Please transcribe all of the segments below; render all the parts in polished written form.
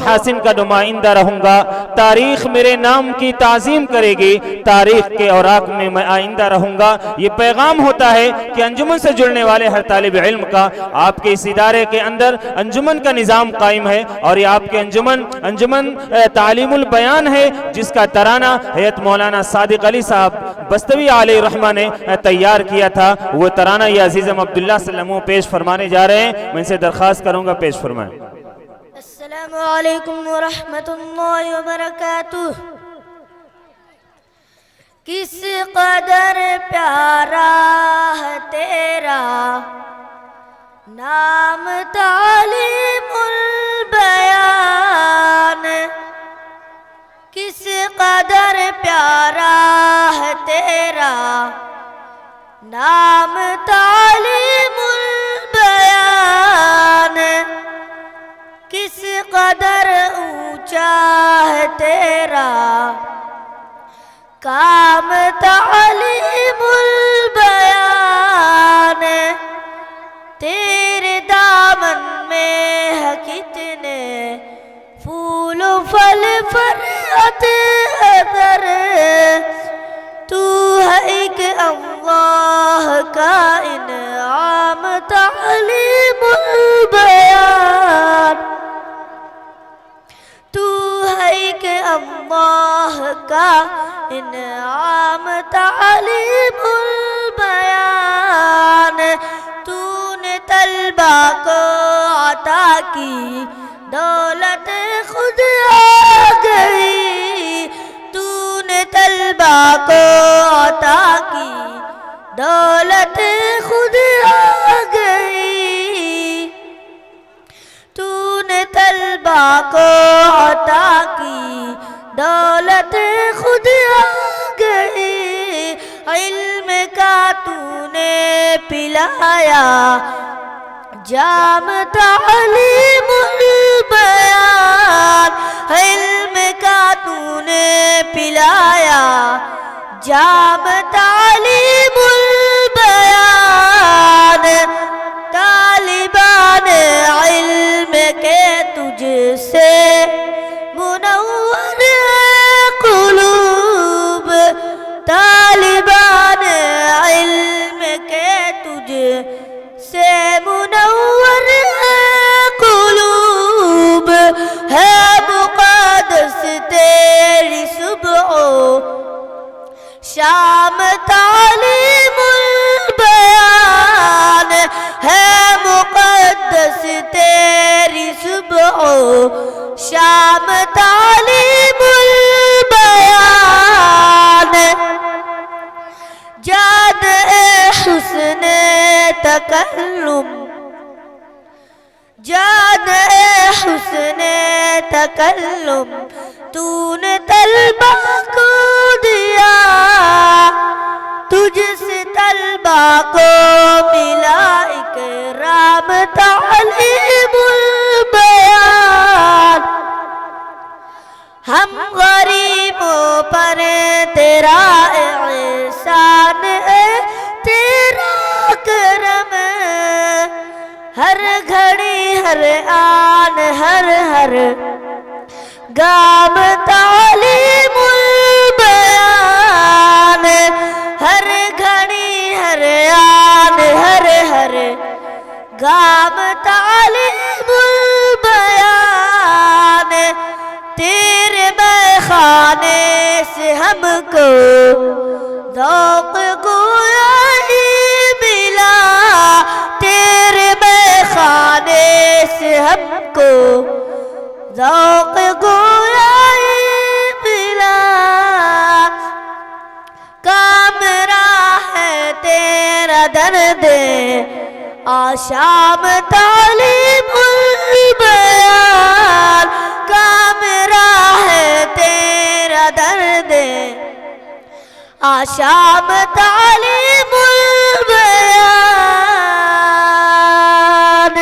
محاسن کا نمائندہ رہوں گا، تاریخ میرے نام کی تعظیم کرے گی، تاریخ کے اوراق میں میں آئندہ رہوں گا۔ یہ پیغام ہوتا ہے کہ انجمن سے جڑنے والے ہر طالب علم کا آپ کے اس ادارے کے اندر انجمن کا نظام قائم ہے، اور یہ آپ کے انجمن تعلیم البیان ہے، جس کا ترانہ حضرت مولانا صادق علی صاحب بستوی علیہ رحمہ نے تیار کیا تھا۔ وہ ترانہ یہ عزیزم عبداللہ سلمو پیش فرمانے جا رہے ہیں، میں ان سے درخواست کروں گا پیش فرمائیں۔ السلام علیکم ورحمۃ اللہ وبرکاتہ۔ کس قدر پیارا ہے تیرا نام تعلیم البیان، کس قدر پیارا ہے تیرا نام تعلیم البیان، کس قدر اونچا ہے تیرا کام تعلیم البیان، تیرے دامن میں ہے کتنے پھول و پھل فرحت اثر، تو ہے ایک اللہ کا انعام تعلیم البیان، تو ہے ایک اللہ کا انعام تعلیم البیان، تو نے طلبہ کو عطا کی دولت خود آ گئی، تو نے طلبہ کو عطا کی دولت خود آ گئی، تو نے طلبہ کو عطا کی دولت خود آ گئی، علم کا تو نے پلایا جام تعلیم البیان، علم کا تو نے پلایا جام تعلیم البیان، طالبان علم کے تجھ سے منور قلوب، طالبان علم کے تجھ سے منور قلوب، ہے مقدس تیری صبح و شام تعلیم البیان، ہے مقدس تیری صبح و شام تعلیم البیان، جاد حسن تکلم، جاد حسن تکلم تو نے طلبہ کو دیا، تجھ سے طلبہ کو ملا اکرام تعلیم البیان، ہم غریبوں پر تیرا احسان ہے، تیرا کرم، ہر گھڑی ہر آن ہر گام تعلیم البیان، ہر گھڑی ہر آن ہر گام تعلیم البیان، تیرے میخانے سے ہم کو ذوق گویائی ملا، تیرے میخانے سے ہم کو ذوق گویائی ملا، کامرا ہے تیرا درد آشام تعلیم البیان، کامرا ہے تیرا درد آشام تعلیم البیان،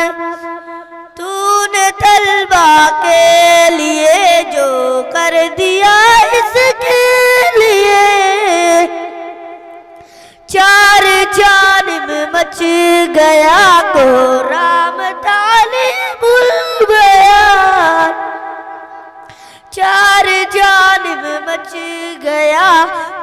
تو نے طلبہ کے لیے جو کر دیا اس کے لیے، چار جانب مچ گیا کو رام تعلیم البیان، چار جانب مچ گیا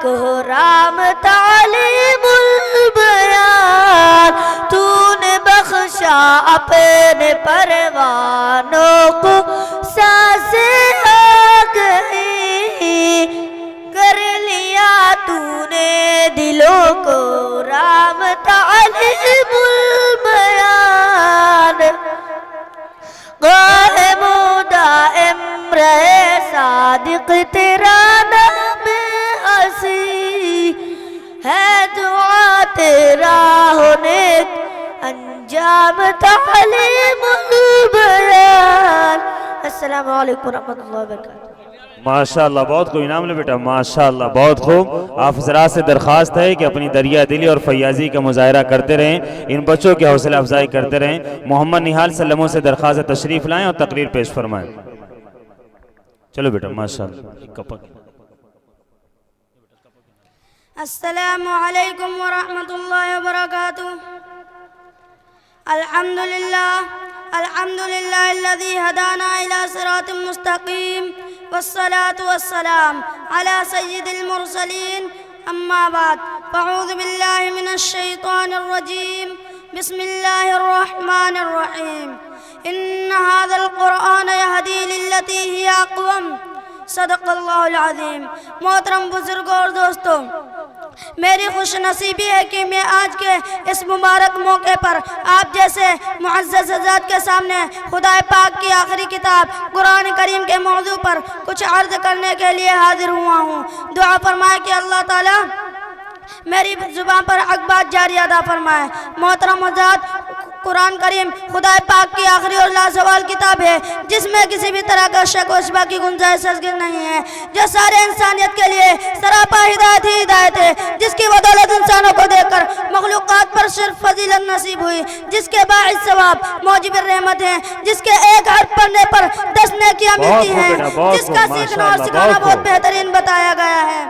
کوہرام تعلیم البیان، تو نے بخشا اپنے پروانوں کو سانسیں آ گئی، کر لیا تو نے دلوں کو رام تعلیم البیان، قائم و دائم رہے صادق تیرا نام حسین، ہے دعا تیرا ہونے انجام تعلیم البیان۔ السلام علیکم ورحمۃ اللہ وبرکاتہ۔ ماشاءاللہ بہت خوب، انعام لے بیٹا، ماشاءاللہ بہت خوب۔ آپ حضرات سے درخواست ہے کہ اپنی دریا دلی اور فیاضی کا مظاہرہ کرتے رہیں، ان بچوں کی حوصلہ افزائی کرتے رہیں۔ محمد نہال سلموں سے درخواست ہے تشریف لائیں اور تقریر پیش فرمائیں۔ چلو بیٹا ماشاءاللہ۔ السلام علیکم ورحمۃ اللہ وبرکاتہ۔ الحمد للہ الذی ہدانا الی صراط مستقیم، والصلاة والسلام علی سید المرسلین، اما بعد فاعوذ باللہ من الشیطان الرجیم، بسم اللہ الرحمن الرحیم، ان هذا القرآن یہدی للتی ہی اقوم، صدق اللہ العظیم۔ محترم بزرگوں اور دوستوں، میری خوش نصیبی ہے کہ میں آج کے اس مبارک موقع پر آپ جیسے معزز حضرات کے سامنے خدا پاک کی آخری کتاب قرآن کریم کے موضوع پر کچھ عرض کرنے کے لیے حاضر ہوا ہوں۔ دعا فرمائے کہ اللہ تعالیٰ میری زبان پر حق بات جاری عطا فرمائے۔ محترم حضرات، قرآن کریم خدا پاک کی آخری اور لازوال کتاب ہے جس میں کسی بھی طرح کا شک و شبہ کی گنجائش نہیں ہے، جو سارے انسانیت کے لیے سراپا ہدایت ہی ہدایت ہے، جس کی بدولت انسانوں کو دیکھ کر مخلوقات پر صرف فضیلت نصیب ہوئی، جس کے باعث ثواب موجب الرحمت ہیں، جس کے ایک حرف پڑھنے پر 10 نیکیاں ملتی ہیں، جس کا سیکھنا اور سکھانا بہت بہترین بتایا گیا ہے،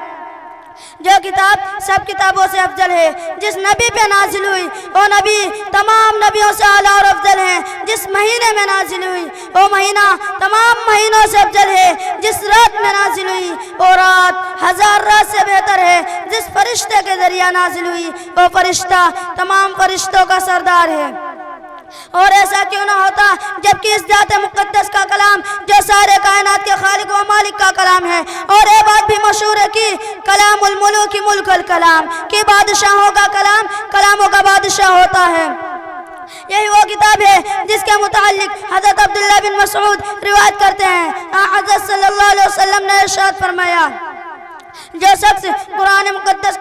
جو کتاب سب کتابوں سے افضل ہے، جس نبی پہ نازل ہوئی وہ نبی تمام نبیوں سے اعلیٰ اور افضل ہے، جس مہینے میں نازل ہوئی وہ مہینہ تمام مہینوں سے افضل ہے، جس رات میں نازل ہوئی وہ رات 1000 رات سے بہتر ہے، جس فرشتے کے ذریعہ نازل ہوئی وہ فرشتہ تمام فرشتوں کا سردار ہے۔ اور ایسا کیوں نہ ہوتا جبکہ اس ذات مقدس کا کلام جو سارے کائنات کے خالق و مالک کا کلام ہے، اور یہ بات بھی مشہور ہے کہ کلام الملوک ملک الکلام، کہ بادشاہوں کا کلام کلاموں کا بادشاہ ہوتا ہے۔ یہی وہ کتاب ہے جس کے متعلق حضرت عبداللہ بن مسعود روایت کرتے ہیں، حضرت صلی اللہ علیہ وسلم نے ارشاد فرمایا، جو شخص قرآن مقدس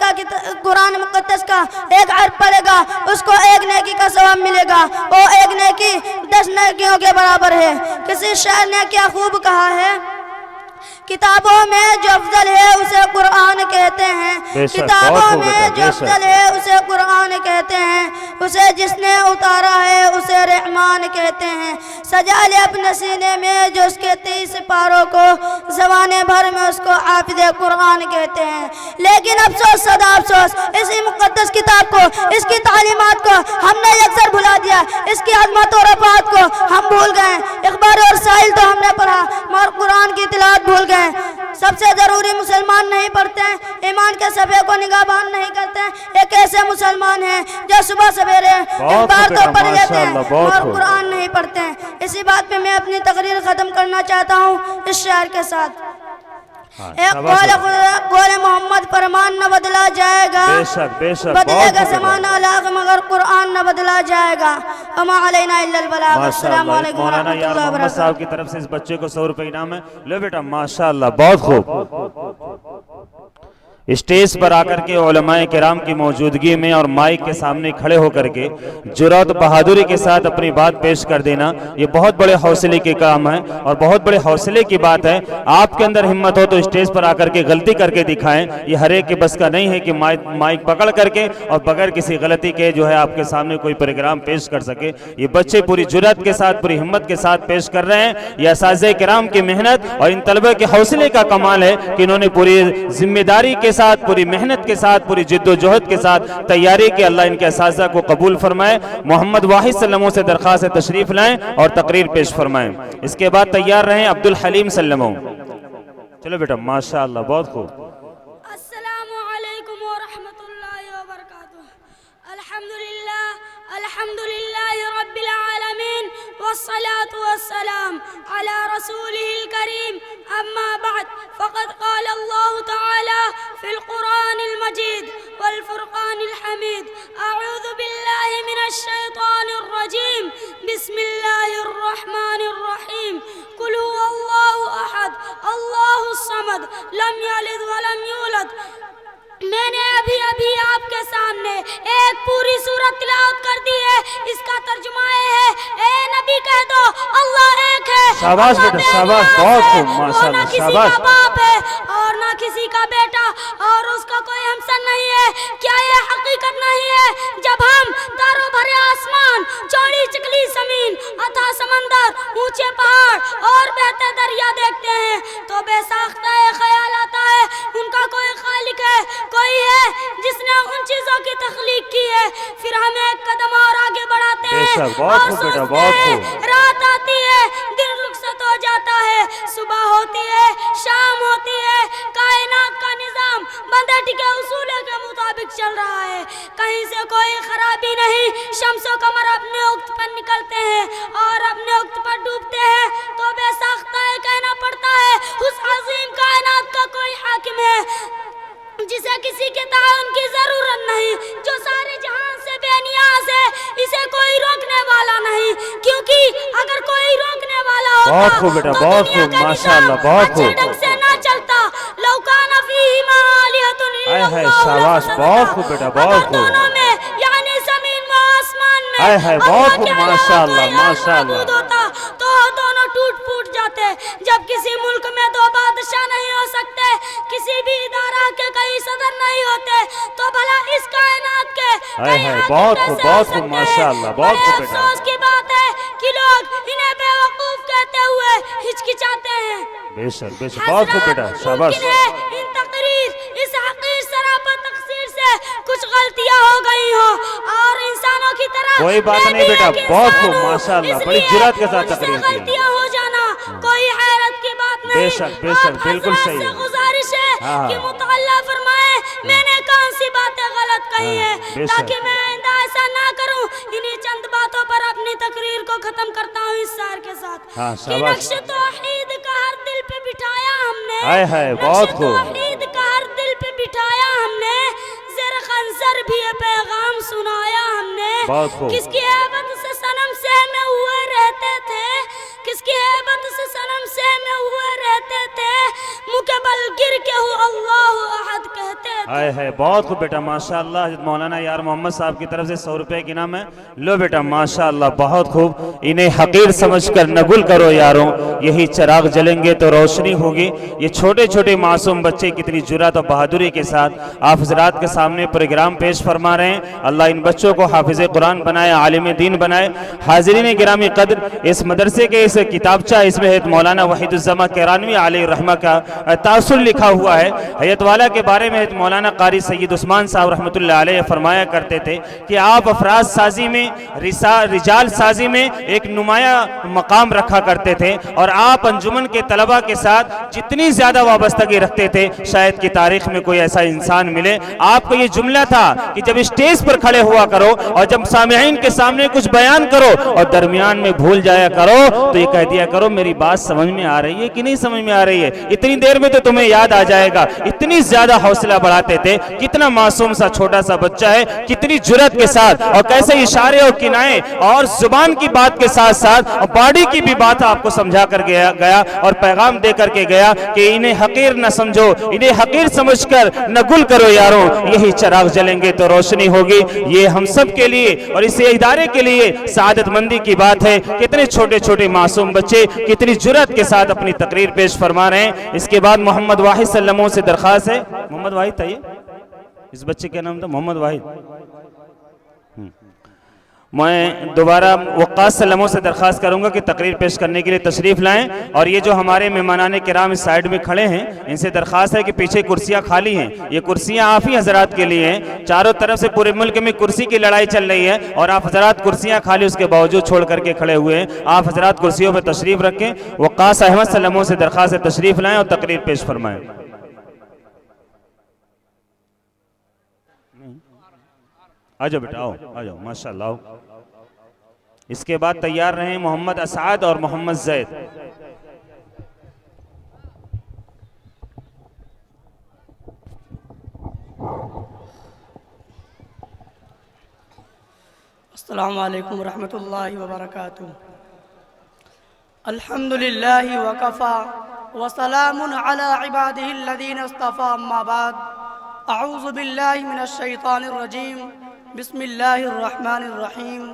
کا ایک حرف پڑھے گا اس کو 1 نیکی کا ثواب ملے گا، وہ 1 نیکی 10 نیکیوں کے برابر ہے۔ کسی شاعر نے کیا خوب کہا ہے، کتابوں میں جو افضل ہے اسے قرآن کہتے ہیں، کتابوں میں جو افضل ہے اسے قرآن کہتے ہیں، اسے جس نے اتارا ہے اسے رحمان کہتے ہیں، سجا لے اپنے سینے میں جو اس کے 30 پاروں کو، زمانے بھر میں اس کو حافظ قرآن کہتے ہیں۔ لیکن افسوس صدا افسوس، اسی مقدس کتاب کو، اس کی تعلیمات کو ہم نے یکسر بھلا دیا، اس کی عظمت اور رفعت کو ہم بھول گئے، اخبار اور رسائل تو ہم نے پڑھا مگر قرآن کی تلاوت بھول گئے۔ سب سے ضروری مسلمان نہیں پڑھتے ہیں، ایمان کے صفحے کو نگہبان نہیں کرتے ہیں، ایک ایسے مسلمان ہیں جو صبح سویرے اخبار تو پڑھ لیتے ہیں اور قرآن نہیں پڑھتے ہیں۔ اسی بات پہ میں اپنی تقریر ختم کرنا چاہتا ہوں اس شعر کے ساتھ، ایک قول محمد فرمان نہ بدلا جائے گا، بدلے گا زمانہ لاغ مگر قرآن نہ بدلا جائے گا، وما علینا الا البلاغ۔ السلام علیکم ورحمۃ اللہ محمد وبرکاتہ۔ صاحب کی طرف سے اس بچے کو 100 روپے انعام ہے، لو بیٹا ماشاءاللہ بہت خوب۔ اسٹیج پر آ کر کے علماء کرام کی موجودگی میں اور مائک کے سامنے کھڑے ہو کر کے جرأت بہادری کے ساتھ اپنی بات پیش کر دینا، یہ بہت بڑے حوصلے کے کام ہے اور بہت بڑے حوصلے کی بات ہے۔ آپ کے اندر ہمت ہو تو اسٹیج پر آ کر کے غلطی کر کے دکھائیں، یہ ہر ایک کے بس کا نہیں ہے کہ مائک پکڑ کر کے اور بغیر کسی غلطی کے جو ہے آپ کے سامنے کوئی پروگرام پیش کر سکے۔ یہ بچے پوری جرأت کے ساتھ پوری ہمت کے ساتھ پیش کر رہے ہیں، یہ اساتذہ کرام کی محنت اور ان طلبہ کے حوصلے کا کمال ہے کہ انہوں نے پوری ذمہ داری کے ساتھ، پوری محنت کے ساتھ، پوری جد و جہد کے ساتھ تیاری کی۔ اللہ ان کے اساتذہ کو قبول فرمائے۔ محمد واحد سلموں سے درخواست تشریف لائیں اور تقریر پیش فرمائیں۔ اس کے بعد تیار رہیں عبدالحلیم سلموں۔ چلو بیٹا ماشاءاللہ بہت خوب. السلام علیکم ورحمۃ اللہ وبرکاتہ. الحمد للہ رب العالمین والصلاة والسلام على رسوله الكريم. اما بعد فقد قال الله تعالى في القرآن المجيد والفرقان الحميد: اعوذ باللہ من الشیطان الرجیم، بسم اللہ الرحمن الرحیم. قل هو اللہ احد اللہ الصمد لم یلد ولم یولد. میں نے ابھی آپ کے سامنے ایک پوری سورت تلاوت کر دی ہے. اس کا ترجمہ ہے: اے نبی کہہ دو اللہ ایک ہے. شاباش بیٹا شاباش، بہت خوب ماشاءاللہ. نہ کسی کا باپ ہے اور نہ کسی کا بیٹا اور اس کا کوئی ہمسر نہیں ہے. کیا یہ حقیقت نہیں ہے جب ہم تاروں بھرے آسمان، چوڑی چکلی زمین، اتھا سمندر، اونچے پہاڑ اور بہتے دریا دیکھتے ہیں تو بے ساختہ خیال آتا ہے ان کا کوئی خالق ہے، کوئی ہے جس نے ان چیزوں کی تخلیق کی ہے. پھر ہم ایک قدم اور آگے بڑھاتے ہیں اور سوچتے ہیں رات آتی ہے، دن رخصت ہو جاتا ہے، صبح ہوتی ہے، شام ہوتی ہے. کائنات کا نظام بندے ٹکے اصولوں کے مطابق چل رہا ہے، کہیں سے کوئی خرابی نہیں. شمس و قمر اپنے وقت پر نکلتے ہیں اور اپنے وقت پر ڈوبتے ہیں تو بے ساختہ کہنا پڑتا ہے اس عظیم کائنات کا کوئی حاکم ہے جسے کسی کے تعاون کی ضرورت نہیں، جو سارے جہان سے بے نیاز ہے. اسے کوئی روکنے والا نہیں، کیونکہ اگر کوئی روکنے والا ہوتا بہت خوب بیٹا، تو بہت دنیا خوب کا ماشاءاللہ، نظام بہت اچھے خوب. ڈھنگ سے نہ چلتا. لو کان فیہما آلہۃ الا اللہ شاباش، بہت خوب بیٹا، بہت اگر خوب. دونوں میں یعنی زمین و آسمان میں بہت اللہ خوب کے علاوہ ماشاءاللہ کوئی اور ماشاءاللہ. معبود ہوتا تو دونوں ٹوٹ پھوٹ جاتے. جب کسی ملک میں دو بادشاہ نہیں ہو سکتے، کسی بھی ادارہ کے کئی صدر نہیں ہوتے، تو بھلا اس کائنات کے کئی حاکم بہت کیسے خوب ہو بہت خوب سکتے ہیں؟ ماشاءاللہ، بہت بڑے خوب بیٹا. افسوس کی بات ہے کہ لوگ انہیں بے وقوف کہتے ہوئے ہچکچاتے ہیں. بے شک بے شک، بہت خوب بیٹا شاباش. ممکن ہے ان تقریر اس حقیر سراپا تقصیر سے کچھ غلطیاں ہو گئی ہوں اور انسانوں کی طرح کوئی بات میں نہیں بھی بیٹا، ایک بہت انسان خوب ہوں. ماشاءاللہ، اس بڑی لیے جرأت کے ساتھ مجھ سے تقریر کی. غلطیاں ہو جانا کوئی حیرت کی بات نہیں. بے شک بے شک، بالکل حضرت صحیح سے ہے. گزارش ہے ہاں. کہ مطلع فرمائے میں نے کون سی باتیں غلط کہی ہاں، ہیں بے شک. تاکہ میں آئندہ ایسا نہ کروں. انہی چند باتوں پر اپنی تقریر کو ختم کرتا ہوں اس شعر کے ساتھ ہاں، کہ شاباش. نقش توحید کا ہر دل پہ بٹھایا ہم نے. بہت نقش خوب. توحید کا ہر دل پہ بٹھایا ہم نے. زر خنزر بھی یہ پیغام سنایا ہم نے. بہت خوب. کس کی ہیبت سے صنم سہمے ہوئے رہتے تھے، کس کی ہیبت سے صنم سہمے ہوئے رہتے تھے، منہ کے بل گر کے ہو اللہ احد کہتے تھے. بہت خوب بیٹا ماشاءاللہ. حضرت مولانا یار محمد صاحب کی طرف سے 100 روپے کی انعام ہے. لو بیٹا ماشاءاللہ، بہت خوب. انہیں حقیر سمجھ کر نہ گل کرو یاروں، یہی چراغ جلیں گے تو روشنی ہوگی. یہ چھوٹے چھوٹے معصوم بچے کتنی جرأت اور بہادری کے ساتھ آپ حضرات کے سامنے پروگرام پیش فرما رہے ہیں. اللہ ان بچوں کو حافظ قرآن بنائے، عالم دین بنائے. حاضرین گرامی قدر، اس مدرسے کے اس کتابچہ اس میں مولانا وحید الزما کیرانوی علیہ رحمہ کا تاثر لکھا ہوا ہے. حیات والا کے بارے میں مولانا قاری سید عثمان صاحب رحمۃ اللہ علیہ فرمایا کرتے تھے کہ آپ افراد سازی میں، رجال سازی میں ایک نمایاں مقام رکھا کرتے تھے اور آپ انجمن کے طلبہ کے ساتھ جتنی زیادہ وابستگی رکھتے تھے شاید کی تاریخ میں کوئی ایسا انسان ملے. آپ کا یہ جملہ تھا کہ جب اسٹیج پر کھڑے ہوا کرو اور جب سامعین کے سامنے کچھ بیان کرو اور درمیان میں بھول جایا کرو تو یہ کہہ دیا کرو میری بات سمجھ میں آ رہی ہے کہ نہیں سمجھ میں آ رہی ہے، اتنی دیر میں تو تمہیں یاد آ جائے گا. اتنی زیادہ حوصلہ بڑھاتے تھے. کتنا معصوم سا چھوٹا سا بچہ ہے، کتنی جرأت کے ساتھ اور کیسے اشارے اور کنائے اور زبان کی بات کے ساتھ ساتھ اور باڈی کی بھی بات آپ کو سمجھا کر گیا اور پیغام دے کر کے گیا کہ انہیں حقیر نہ سمجھو، انہیں حقیر سمجھ کر نہ گل کرو یاروں، یہی چراغ جلیں گے تو روشنی ہوگی. یہ ہم سب کے لیے اور اس ادارے کے لیے سعادت مندی کی بات ہے. کتنے چھوٹے چھوٹے معصوم بچے کتنی جرأت کے ساتھ اپنی تقریر پیش فرما رہے ہیں. اس کے بعد محمد واحد سلموں سے درخواست ہے. محمد واحد تھا، یہ اس بچے کا نام تھا محمد واحد. میں دوبارہ وقاص سلموں سے درخواست کروں گا کہ تقریر پیش کرنے کے لیے تشریف لائیں، اور یہ جو ہمارے مہمانان کرام اس سائیڈ میں کھڑے ہیں ان سے درخواست ہے کہ پیچھے کرسیاں خالی ہیں، یہ کرسیاں آپ ہی حضرات کے لیے ہیں، چاروں طرف سے پورے ملک میں کرسی کی لڑائی چل رہی ہے اور آپ حضرات کرسیاں خالی اس کے باوجود چھوڑ کر کے کھڑے ہوئے ہیں، آپ حضرات کرسیوں پہ تشریف رکھیں، وقاص احمد سلموں سے درخواست ہے تشریف لائیں اور تقریر پیش فرمائیں۔ آجاؤ بیٹا آؤ، آجاؤ ماشاءاللہ آؤ۔ اس کے بعد تیار رہیں محمد اسعد اور محمد زید۔ السلام علیکم ورحمۃ اللہ وبرکاتہ۔ الحمدللہ وکفا وسلام علی عبادہ الذین اصطفیٰ، اما بعد، اعوذ باللہ من الشیطان الرجیم، بسم اللہ الرحمن الرحیم۔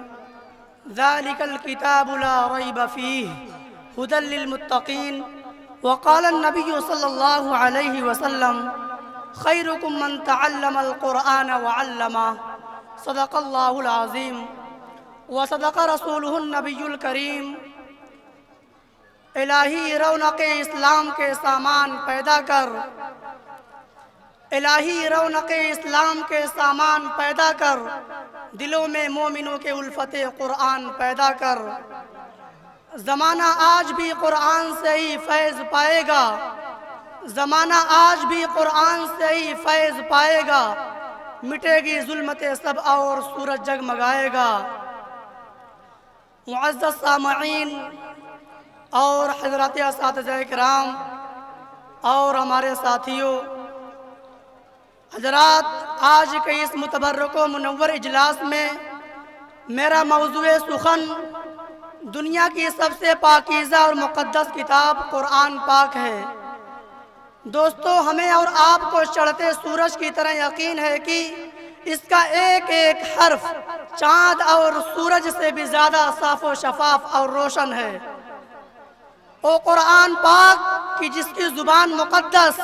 ذالک الکتاب لا ریب فیہ ھدی للمتقین، وقال النبی صلی اللہ علیہ وسلم خیرکم من تعلم القرآن وعلمہ، صدق اللہ العظیم وصدق رسولہ النبی الکریم۔ الہی رونق اسلام کے سامان پیدا کر، الہی رونق اسلام کے سامان پیدا کر، دلوں میں مومنوں کے الفت قرآن پیدا کر۔ زمانہ آج بھی قرآن سے ہی فیض پائے گا، زمانہ آج بھی قرآن سے ہی فیض پائے گا، مٹے گی ظلمت سب اور سورج جگمگائے گا۔ معزز سامعین اور حضرات اساتذہ کرام اور ہمارے ساتھیوں، حضرات، آج کے اس متبرک و منور اجلاس میں میرا موضوع سخن دنیا کی سب سے پاکیزہ اور مقدس کتاب قرآن پاک ہے۔ دوستو، ہمیں اور آپ کو چڑھتے سورج کی طرح یقین ہے کہ اس کا ایک ایک حرف چاند اور سورج سے بھی زیادہ صاف و شفاف اور روشن ہے۔ وہ قرآن پاک کی جس کی زبان مقدس،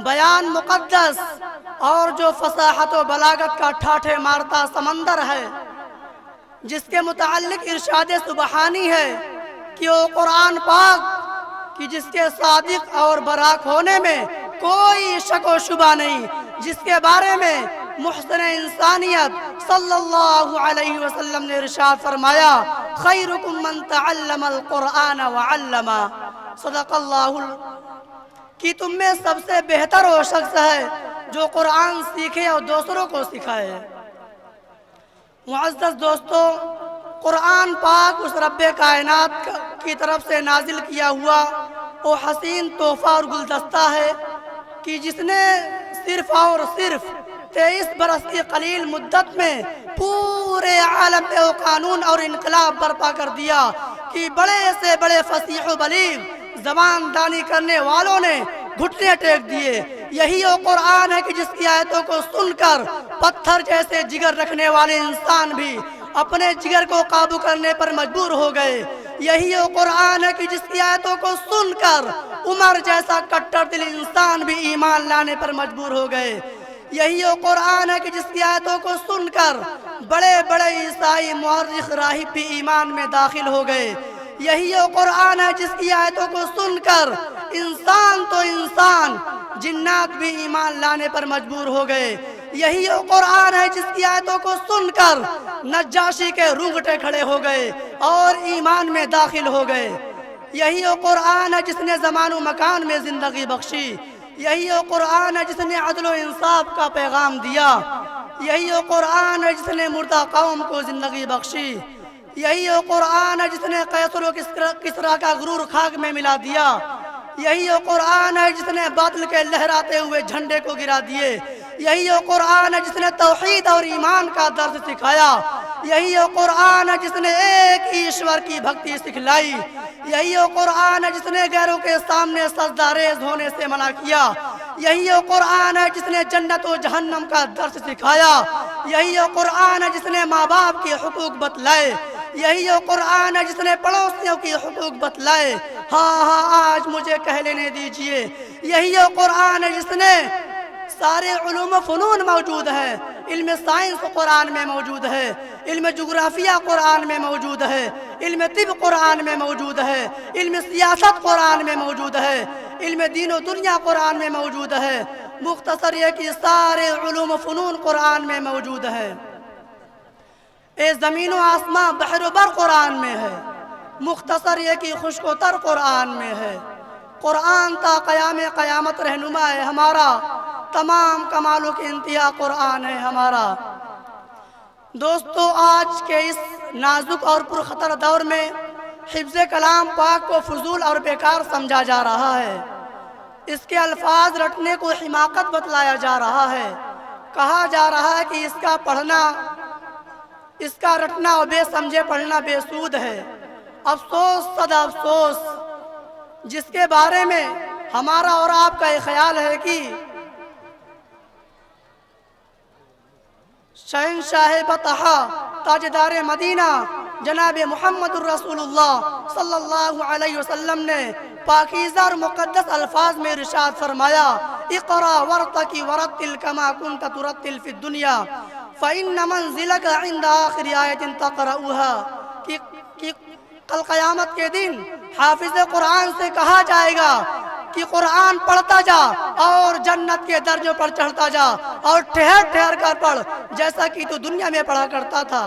بیان مقدس اور جو فصاحت و بلاغت کا ٹھاٹھے مارتا سمندر ہے، جس کے متعلق ارشاد سبحانی ہے کہ وہ قرآن پاک کہ جس کے صادق اور براق ہونے میں کوئی شک و شبہ نہیں، جس کے بارے میں محسن انسانیت صلی اللہ علیہ وسلم نے ارشاد فرمایا خیرکم من تعلم القرآن وعلمہ، صدق اللہ، کہ تم میں سب سے بہتر وہ شخص ہے جو قرآن سیکھے اور دوسروں کو سکھائے۔ معزز دوستو، قرآن پاک اس رب کائنات کی طرف سے نازل کیا ہوا وہ حسین تحفہ اور گلدستہ ہے کہ جس نے صرف اور صرف 23 برس کی قلیل مدت میں پورے عالم میں وہ قانون اور انقلاب برپا کر دیا کہ بڑے سے بڑے فصیح و بلیغ زبان دانی کرنے والوں نے گھٹنے ٹیک دیے۔ یہی وہ قرآن ہے کہ جس کی آیتوں کو سن کر پتھر جیسے جگر رکھنے والے انسان بھی اپنے جگر کو قابو کرنے پر مجبور ہو گئے۔ یہی وہ قرآن ہے کہ جس کی آیتوں کو سن کر عمر جیسا کٹر دل انسان بھی ایمان لانے پر مجبور ہو گئے۔ یہی وہ قرآن ہے کہ جس کی آیتوں کو سن کر بڑے بڑے عیسائی مورخ راہب بھی ایمان میں داخل ہو گئے۔ یہی وہ قرآن ہے جس کی آیتوں کو سن کر انسان تو انسان، جنات بھی ایمان لانے پر مجبور ہو گئے۔ یہی وہ قرآن ہے جس کی آیتوں کو سن کر نجاشی کے رونگٹے کھڑے ہو گئے اور ایمان میں داخل ہو گئے۔ یہی وہ قرآن ہے جس نے زمان و مکان میں زندگی بخشی۔ یہی وہ قرآن ہے جس نے عدل و انصاف کا پیغام دیا۔ یہی وہ قرآن ہے جس نے مردہ قوم کو زندگی بخشی۔ یہی وہ قرآن ہے جس نے قیصر و کسریٰ کا غرور خاک میں ملا دیا۔ یہی وہ قرآن ہے جس نے باطل کے لہراتے ہوئے جھنڈے کو گرا دیے۔ یہی وہ قرآن ہے جس نے توحید اور ایمان کا درس سکھایا۔ یہی وہ قرآن ہے جس نے ایک ایشور کی بھکتی سکھلائی۔ یہی وہ قرآن ہے جس نے غیروں کے سامنے سجدہ ریز ہونے سے منع کیا۔ یہی وہ قرآن ہے جس نے جنت و جہنم کا درس سکھایا۔ یہی وہ قرآن ہے جس نے ماں باپ کے حقوق بتلائے۔ یہی وہ قرآن ہے جس نے پڑوسیوں کی حقوق بتلائے۔ ہاں آج مجھے کہہ لینے دیجئے، یہی وہ قرآن ہے جس نے سارے علوم و فنون موجود ہیں، علم سائنس قرآن میں موجود ہے، علم جغرافیہ قرآن میں موجود ہے، علم طب قرآن میں موجود ہے، علم سیاست قرآن میں موجود ہے، علم دین و دنیا قرآن میں موجود ہے۔ مختصر یہ کہ سارے علوم و فنون قرآن میں موجود ہے۔ اے زمین و آسمان بحر و بر قرآن میں ہے۔ مختصر یہ کہ خشک و تر قرآن میں ہے۔ قرآن تا قیام قیامت رہنما ہے ہمارا، تمام کمالوں کی انتہا قرآن ہے ہمارا۔ دوستو، آج کے اس نازک اور پرخطر دور میں حفظ کلام پاک کو فضول اور بیکار سمجھا جا رہا ہے۔ اس کے الفاظ رٹنے کو حماقت بتلایا جا رہا ہے۔ کہا جا رہا ہے کہ اس کا رٹنا اور بے سمجھے پڑھنا بے سود ہے۔ افسوس صد افسوس، جس کے بارے میں ہمارا اور آپ کا یہ خیال ہے کہ شہنشاہ بطحا تاجدار مدینہ جناب محمد الرسول اللہ صلی اللہ علیہ وسلم نے پاکیزہ اور مقدس الفاظ میں ارشاد فرمایا، اقرا ورتقی ورتل کما کنت ترتل فی الدنیا فإن منزلک عند آخر آیت تقرؤها کہ کل قیامت کے دن حافظ قرآن سے کہا جائے گا کہ قرآن پڑھتا جا اور جنت کے درجوں پر چڑھتا جا، اور ٹھہر ٹھہر کر پڑھ جیسا کہ تو دنیا میں پڑھا کرتا تھا،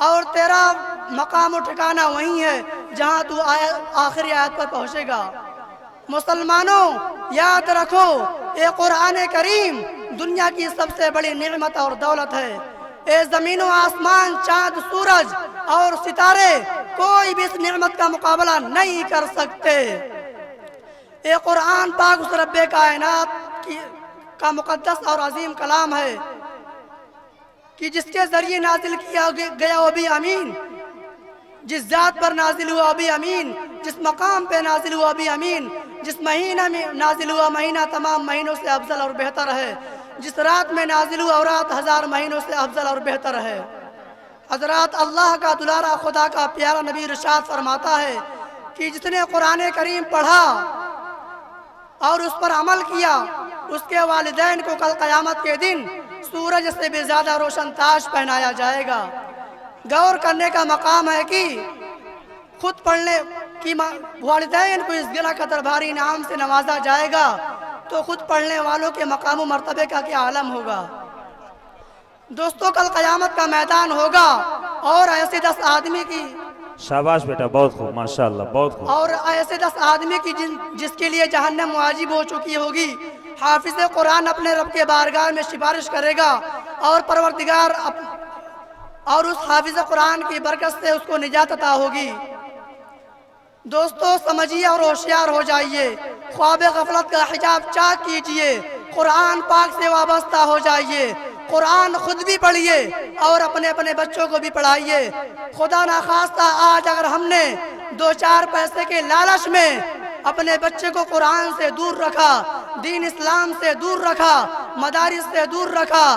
اور تیرا مقام و ٹھکانہ وہیں ہے جہاں تو آخری آیت پر پہنچے گا۔ مسلمانوں، یاد رکھو، اے قرآن کریم دنیا کی سب سے بڑی نعمت اور دولت ہے۔ اے زمین و آسمان، چاند، سورج اور ستارے کوئی بھی اس نعمت کا مقابلہ نہیں کر سکتے۔ اے قرآن پاک اس رب کائنات کا مقدس اور عظیم کلام ہے کہ جس کے ذریعے نازل کیا گیا وہ بھی امین، جس ذات پر نازل ہوا وہ بھی امین، جس مقام پہ نازل ہوا بھی امین، جس مہینہ میں نازل ہوا مہینہ تمام مہینوں سے افضل اور بہتر ہے، جس رات میں نازل ہوا رات ہزار مہینوں سے افضل اور بہتر ہے۔ حضرات، اللہ کا دلارا خدا کا پیارا نبی ارشاد فرماتا ہے کہ جس نے قرآن کریم پڑھا اور اس پر عمل کیا، اس کے والدین کو کل قیامت کے دن سورج سے بھی زیادہ روشن تاج پہنایا جائے گا۔ غور کرنے کا مقام ہے کہ خود پڑھنے کی والدین کو اس گنا قدر بھاری انعام سے نوازا جائے گا تو خود پڑھنے والوں کے مقام و مرتبے کا کیا عالم ہوگا۔ دوستو، کل قیامت کا میدان ہوگا اور ایسے 10 آدمی کی، شاباش بیٹا، بہت خوب، ماشاءاللہ، بہت خوب، اور ایسے 10 آدمی کی جس کے لیے جہنم واجب ہو چکی ہوگی، حافظ قرآن اپنے رب کے بارگاہ میں سفارش کرے گا اور پروردگار اور اس حافظ قرآن کی برکت سے اس کو نجات عطا ہوگی۔ دوستو، سمجھیے اور ہوشیار ہو جائیے، خواب غفلت کا حجاب چاک کیجئے، قرآن پاک سے وابستہ ہو جائیے، قرآن خود بھی پڑھیے اور اپنے بچوں کو بھی پڑھائیے۔ خدا نخواستہ آج اگر ہم نے 2-4 پیسے کے لالچ میں اپنے بچے کو قرآن سے دور رکھا، دین اسلام سے دور رکھا، مدارس سے دور رکھا،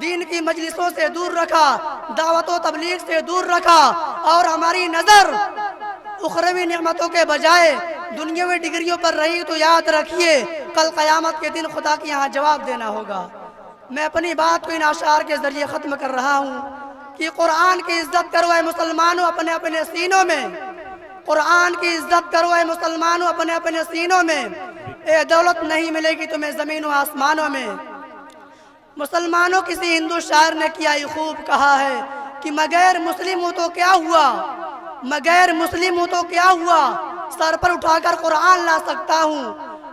دین کی مجلسوں سے دور رکھا، دعوت و تبلیغ سے دور رکھا، اور ہماری نظر اخروی نعمتوں کے بجائے دنیاوی ڈگریوں پر رہی، تو یاد رکھیے کل قیامت کے دن خدا کے یہاں جواب دینا ہوگا۔ میں اپنی بات کو ان اشعار کے ذریعے ختم کر رہا ہوں کہ قرآن کی عزت کرو اے مسلمانوں اپنے سینوں میں، قرآن کی عزت کرو اے مسلمانوں اپنے سینوں میں، اے دولت نہیں ملے گی تمہیں زمین و آسمانوں میں۔ مسلمانوں، کسی ہندو شاعر نے کیا ہی خوب کہا ہے کہ مغیر مسلم ہوں تو کیا ہوا، مغیر مسلم ہوں تو کیا ہوا، سر پر اٹھا کر قرآن لا سکتا ہوں۔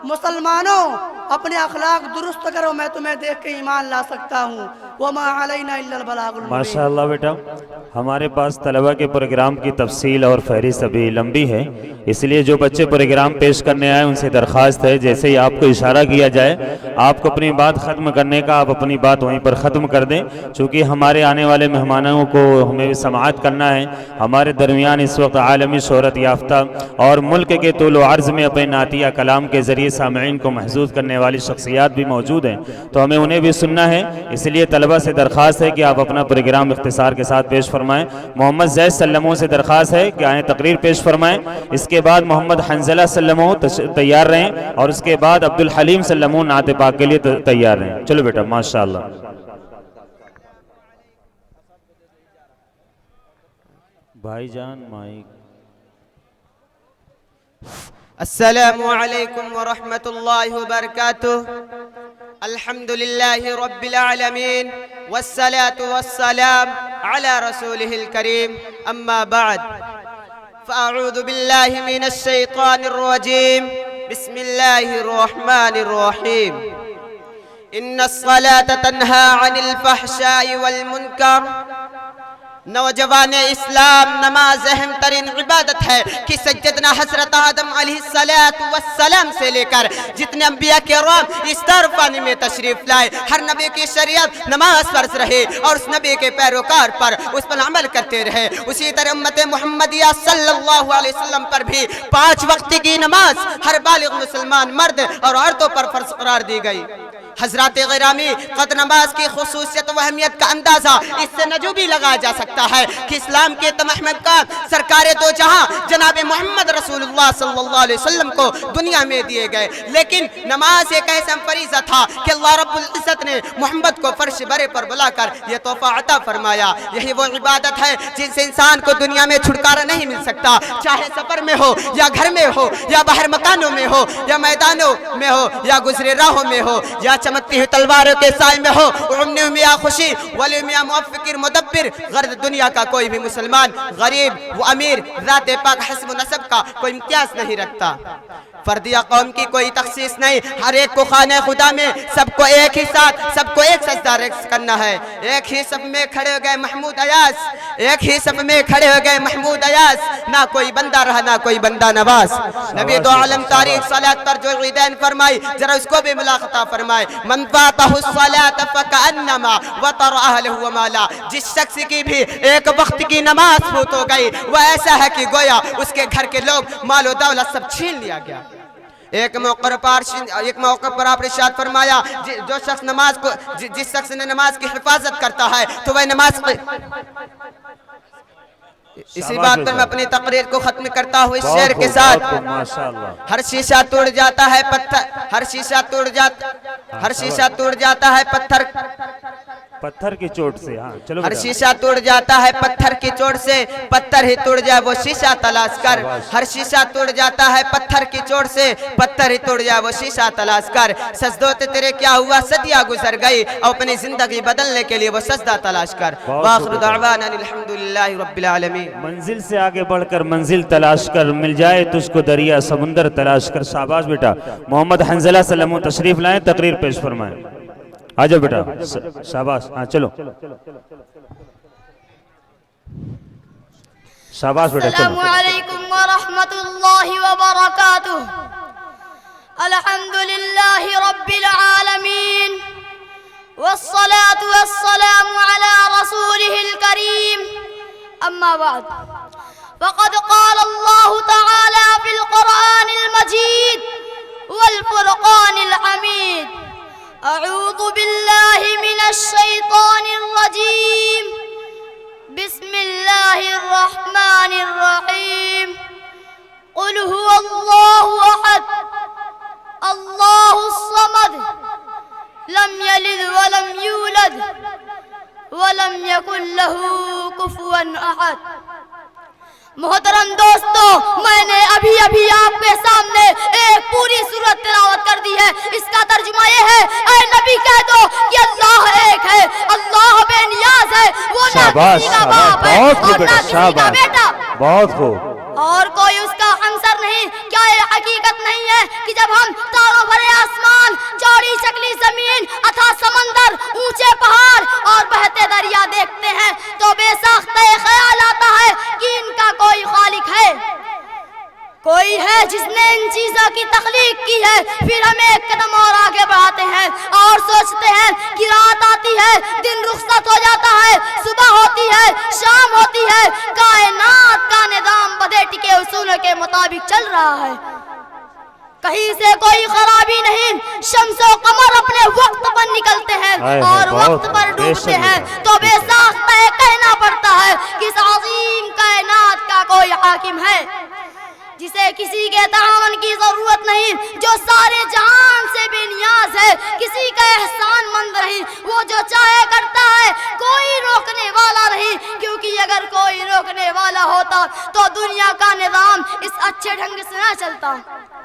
مسلمانوں، اپنے اخلاق درست کرو، میں تمہیں دیکھ کے ایمان لا سکتا ہوں۔ وما علینا الا البلاغ المبین۔ ماشاءاللہ بیٹا، ہمارے پاس طلبہ کے پروگرام کی تفصیل اور فہرست ابھی لمبی ہے، اس لیے جو بچے پروگرام پیش کرنے آئے ان سے درخواست ہے جیسے ہی آپ کو اشارہ کیا جائے آپ کو اپنی بات ختم کرنے کا، آپ اپنی بات وہیں پر ختم کر دیں، چونکہ ہمارے آنے والے مہمانوں کو ہمیں بھی سماعت کرنا ہے۔ ہمارے درمیان اس وقت عالمی شہرت یافتہ اور ملک کے طول و عرض میں اپنے نعتیہ کلام کے ذریعے سامعین کو محظوظ کرنے والی شخصیات بھی موجود ہیں، تو ہمیں انہیں بھی سننا ہے، اس لیے طلبہ سے درخواست ہے کہ آپ اپنا پروگرام اختصار کے ساتھ پیش فرمائیں۔ محمد زید سلموں سے درخواست ہے کہ آئیں تقریر پیش فرمائیں، اس کے بعد محمد حنزلہ سلموں تیار رہیں، اور اس کے بعد عبدالحلیم سلموں نعت پاک کے لیے تیار رہیں۔ چلو بیٹا، ماشاءاللہ۔ بھائی جان مائک. السلام علیکم ورحمۃ اللہ وبرکاتہ. الحمد للہ رب العالمین والصلاة والسلام على رسوله الكریم. اما بعد فاعوذ باللہ من الشیطان الرجیم. بسم اللہ الرحمن الرحیم. ان الصلاة تنہا عن الفحشاء والمنکر. نوجوان اسلام، نماز اہم ترین عبادت ہے کہ سیدنا حضرت آدم علیہ السلام سے لے کر جتنے انبیاء کرام اس دار فانی میں تشریف لائے، ہر نبی کی شریعت نماز فرض رہے اور اس نبی کے پیروکار پر اس پر عمل کرتے رہے. اسی طرح امت محمدیہ صلی اللہ علیہ وسلم پر بھی 5 وقت کی نماز ہر بالغ مسلمان مرد اور عورتوں پر فرض قرار دی گئی. حضرات غرامی، قد نماز کی خصوصیت و اہمیت کا اندازہ اس سے نجو بھی لگایا جا سکتا ہے کہ اسلام کے تمام احکام سرکار دو جہاں جناب محمد رسول اللہ صلی اللہ علیہ وسلم کو دنیا میں دیے گئے. لیکن نماز ایک ایسا فریضہ تھا کہ اللہ رب العزت نے محمد کو فرش برے پر بلا کر یہ تحفہ عطا فرمایا. یہی وہ عبادت ہے جن سے انسان کو دنیا میں چھٹکارا نہیں مل سکتا، چاہے سفر میں ہو یا گھر میں ہو یا باہر مکانوں میں ہو یا میدانوں میں ہو یا گزرے راہوں میں ہو یا چمکتی ہوئی تلواروں کے سائے میں ہو. امنی میاں خوشی ولی میاں موفقر مدبر، غرض دنیا کا کوئی بھی مسلمان غریب و امیر ذات پاک حسب و نسب کا کوئی امتیاز نہیں رکھتا. فرد یا قوم کی کوئی تخصیص نہیں، ہر ایک کو خانہ خدا میں سب کو ایک ہی ساتھ سب کو ایک سجدہ رقص کرنا ہے. ایک ہی صف میں کھڑے ہو گئے محمود ایاز، ایک ہی صف میں کھڑے ہو گئے محمود ایاز. نہ کوئی بندہ رہا نہ کوئی بندہ نواز. نبی دو عالم تاریخ صلاة پر جو عیدین فرمائی، ذرا اس کو بھی ملاقطہ فرمائے. من فاتہ الصلاة فکأنما وطر اہلہ ومالا. جس شخص کی بھی ایک وقت کی نماز فوت ہو گئی وہ ایسا ہے کہ گویا اس کے گھر کے لوگ مال و دولت سب چھین لیا گیا. ایک موقع پر آپ نے ارشاد فرمایا جو شخص نماز کو جس شخص نے نماز کی حفاظت کرتا ہے تو وہ نماز اسی بات پر میں اپنی تقریر کو ختم کرتا ہوں اس شعر کے ساتھ. ہر شیشہ ٹوٹ جاتا ہے پتھر کی چوٹ سے. ہاں چلو. ہر شیشہ ٹوٹ جاتا ہے پتھر کی چوٹ سے، پتھر ہی ٹوٹ جائے وہ شیشہ تلاش کر. ہر شیشہ ٹوٹ جاتا ہے پتھر کی چوٹ سے، پتھر ہی ٹوٹ جائے وہ شیشہ تلاش کر. سجدوں تے تیرے کیا ہوا صدیاں گزر گئی، اور اپنی زندگی بدلنے کے لیے وہ سجدہ تلاش کر. وآخر دعوانا الحمدللہ رب العالمین. منزل سے آگے بڑھ کر منزل تلاش کر، مل جائے تجھ کو دریا سمندر تلاش کر. شاباش بیٹا. محمد حنزلہ سلام تشریف لائیں، تقریر پیش فرمائیں. آجا بیٹا. شاباش. ہاں چلو. شاباش بیٹا. السلام علیکم ورحمۃ اللہ وبرکاتہ. الحمد للہ رب العالمین والصلاة والسلام على رسوله الكريم. اما بعد فقد قال الله تعالى في القرآن المجيد والفرقان الحميد: اعوذ باللہ من الشیطان الرجیم. بسم اللہ الرحمن الرحیم. قل هو اللہ احد اللہ الصمد لم یلد ولم یولد ولم یکن له کفوا احد. محترم دوستو، میں نے ابھی آپ کے سامنے ایک پوری سورت تلاوت کر دی ہے. اس کا ترجمہ یہ ہے: اے نبی کہہ دو کہ اللہ ایک ہے، اللہ بے نیاز ہے، وہ نہ کسی کا باپ ہے اور نہ کسی کا بیٹا، بہت خوب، اور کوئی اس کا ہمسر نہیں. کیا یہ حقیقت نہیں ہے کہ جب ہم تاروں بھرے آسمان، چوڑی شکلی زمین، اتھا سمندر، اونچے پہاڑ اور بہتے دریا دیکھتے ہیں تو بے ساختہ خیال آتا ہے کہ ان کا کوئی خالق ہے، کوئی ہے جس نے ان چیزوں کی تخلیق کی ہے. پھر ہم ایک قدم اور آگے بڑھاتے ہیں اور سوچتے ہیں کہ رات آتی ہے، دن رخصت ہو جاتا ہے، صبح ہوتی ہے، شام ہوتی ہے، کائنات کا نظام بدے ٹکے اصولوں کے مطابق چل رہا ہے، کہیں سے کوئی خرابی نہیں. شمس و قمر اپنے وقت پر نکلتے ہیں اور وقت پر ڈوبتے ہیں، تو بے ساختہ کہنا پڑتا ہے کہ اس عظیم کائنات کا کوئی حاکم ہے جسے کسی کے تعاون کی ضرورت نہیں، جو سارے جہان سے بے نیاز ہے، کسی کا احسان مند نہیں، وہ جو چاہے کرتا ہے، کوئی روکنے والا نہیں، کیونکہ اگر کوئی روکنے والا ہوتا تو دنیا کا نظام اس اچھے ڈھنگ سے نہ چلتا۔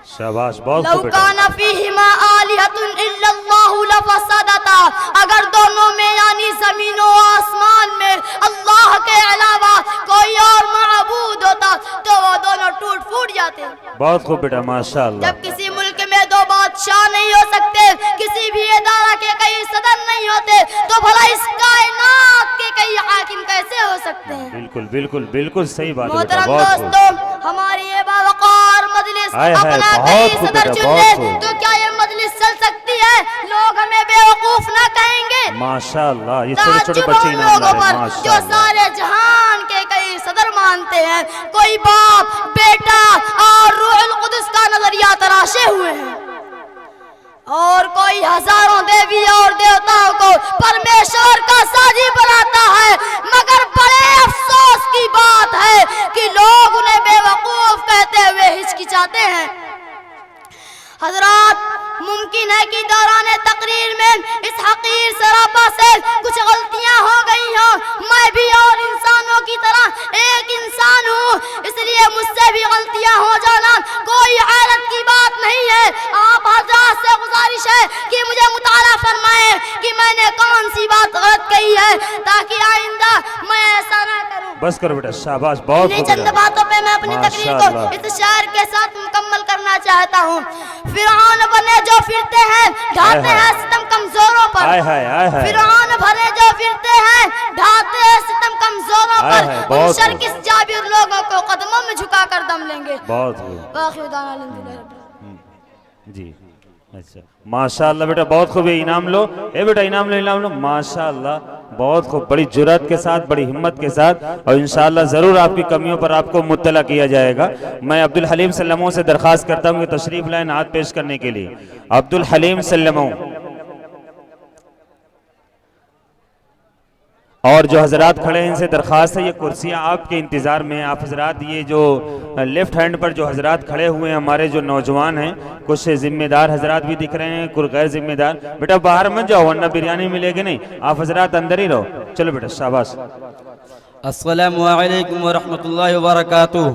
شاباش، بہت لو خوب بیٹا۔ کان فیہما آلہۃ الا اللہ لفسدتا، اگر دونوں میں یعنی زمین و آسمان میں اللہ کے علاوہ کوئی اور معبود ہوتا تو وہ دونوں ٹوٹ پھوٹ جاتے۔ بہت خوب بیٹا، ماشاءاللہ۔ جب کسی ملک میں دو بادشاہ نہیں ہو سکتے، کسی بھی ادارہ کے کئی صدر نہیں ہوتے، تو بھلا اس کائنات کے کئی حاکم کیسے ہو سکتے ہیں؟ بالکل بالکل بالکل صحیح بات ہے بیٹا، محترم بہت خوب۔ دوستو، ہماری یہ باوقار مجلس ہائے ہائے، اپنا بہت کئی خوب صدر بیٹا، چن بہت لے خوب۔ تو کیا یہ مجلس چل سکتی ہے؟ لوگ ہمیں بیوقوف نہ کہیں گے؟ ماشاءاللہ، یہ چھوٹے چھوٹے تعجب بچے ان انعام لوگوں لائے، پر جو ماشاءاللہ۔ سارے جہان کے کئی صدر مانتے ہیں، کوئی باپ، بیٹا اور روح القدس کا نظریہ تراشے ہوئے ہیں، اور کوئی ہزاروں دیوی اور دیوتاؤں کو پرمیشور کا ساجی بناتا ہے، مگر بڑے افسوس کی بات ہے کہ لوگ انہیں بے وقوف کہتے ہوئے ہچکچاتے ہیں۔ حضرات، ممکن ہے کہ دوران تقریر میں اس حقیر سراپا سے کچھ غلطیاں ہو گئی ہوں، میں بھی اور انسانوں کی طرح ایک انسان ہوں، اس لیے مجھ سے بھی غلطیاں ہو جانا کوئی حیرت کی بات نہیں ہے۔ آپ حضرات سے گزارش ہے کہ مجھے مطالعہ فرمائیں کہ میں نے کون سی بات غلط کہی ہے، تاکہ آئندہ میں ایسا نہ کروں۔ بس کرو بیٹا، شاباش، بہت انہیں خوب چند بیٹا، باتوں پہ میں اپنی تقریر کو ماشاءاللہ۔ اس شعر کے ساتھ مکمل کرنا چاہتا ہوں۔ فرعون بنے جو پھرتے ہیں ڈھاتے ہیں ستم کمزوروں پر، ہائے ہائے ہائے ہائے، فرعون بھرے جو پھرتے ہیں ڈھاتے ہیں ستم کمزوروں ہائے پر، ہائے، ان بہت شرکس جابر لوگوں کو قدموں میں جھکا کر دم لیں گے۔ بہت خوب۔ واخر دعوانا الحمدللہ رب العالمین۔ جی اچھا، ماشاءاللہ بیٹا، بہت خوب ہے، انعام لو، اے بیٹا انعام لو، انعام لو، ماشاءاللہ، بہت خوب، بڑی جرات کے ساتھ، بڑی ہمت کے ساتھ، اور انشاءاللہ ضرور آپ کی کمیوں پر آپ کو مطلع کیا جائے گا۔ میں عبدالحلیم سلموں سے درخواست کرتا ہوں کہ تشریف لائیں نعت پیش کرنے کے لیے۔ عبدالحلیم سلموں، اور جو حضرات کھڑے ہیں ان سے درخواست ہے، یہ کرسیاں آپ کے انتظار میں ہیں۔ آپ حضرات یہ جو لیفٹ ہینڈ پر جو حضرات کھڑے ہوئے ہیں، ہمارے جو نوجوان ہیں، کچھ ذمہ دار حضرات بھی دکھ رہے ہیں، کچھ غیر ذمہ دار، بیٹا باہر مت جاؤ ورنہ بریانی ملے گی نہیں، آپ حضرات اندر ہی رہو۔ چلو بیٹا، شاباش۔ السلام علیکم ورحمۃ اللہ وبرکاتہ۔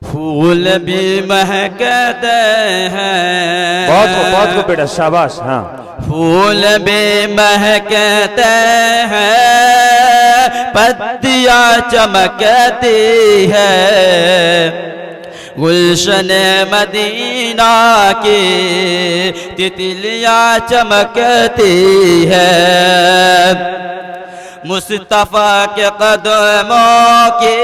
پھول بھی مہکتے ہیں، بہت خوب بیٹا، شاباش۔ ہاں، پھول بھی مہکتے ہیں، پتیاں چمکتی ہے، گلشن مدینہ کی تتلیاں چمکتی ہے، مصطفیٰ کے قدموں کی،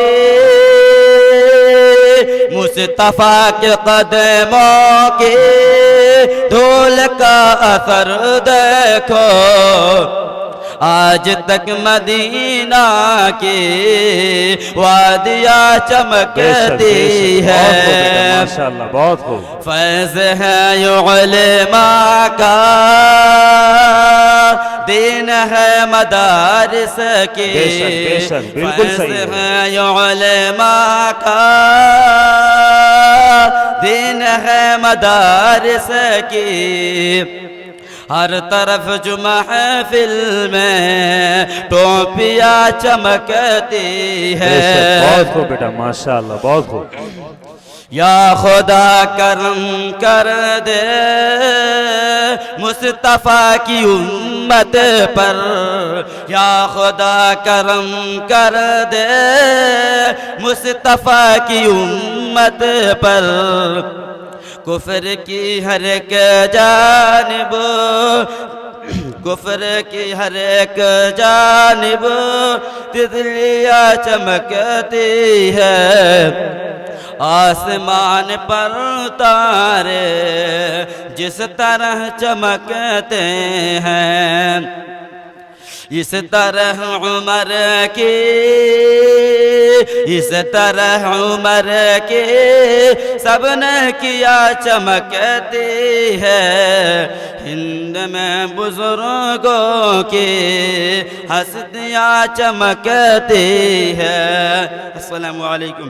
مصطفیٰ کے قدموں کی دھول کا اثر دیکھو، آج تک مدینہ کی وادیاں چمکتی ہے، ماشاءاللہ، بہت خوب۔ فیض ہے یہ علماء کا، دین ہے مدارس کی، بے شک، بے شک، بالکل صحیح ہے۔ فیض ہے یہ علماء کا، دین ہے مدارس کی، ہر طرف جو محفل میں ٹوپیاں چمکتی ہے، بہت خوب بیٹا، ماشاءاللہ، بہت خوب۔ یا خدا کرم کر دے مصطفیٰ کی امت پر، یا خدا کرم کر دے مصطفیٰ کی امت پر، کفر کی ہر ایک جانب، کفر کی ہر ایک جانب تتلیاں چمکتی ہے، آسمان پر تارے جس طرح چمکتے ہیں، اس طرح عمر کی، اس طرح عمر کی سب نے کیا چمکتی ہے، ہند میں بزرگوں کی ہستیاں چمکتی ہے۔ السلام علیکم۔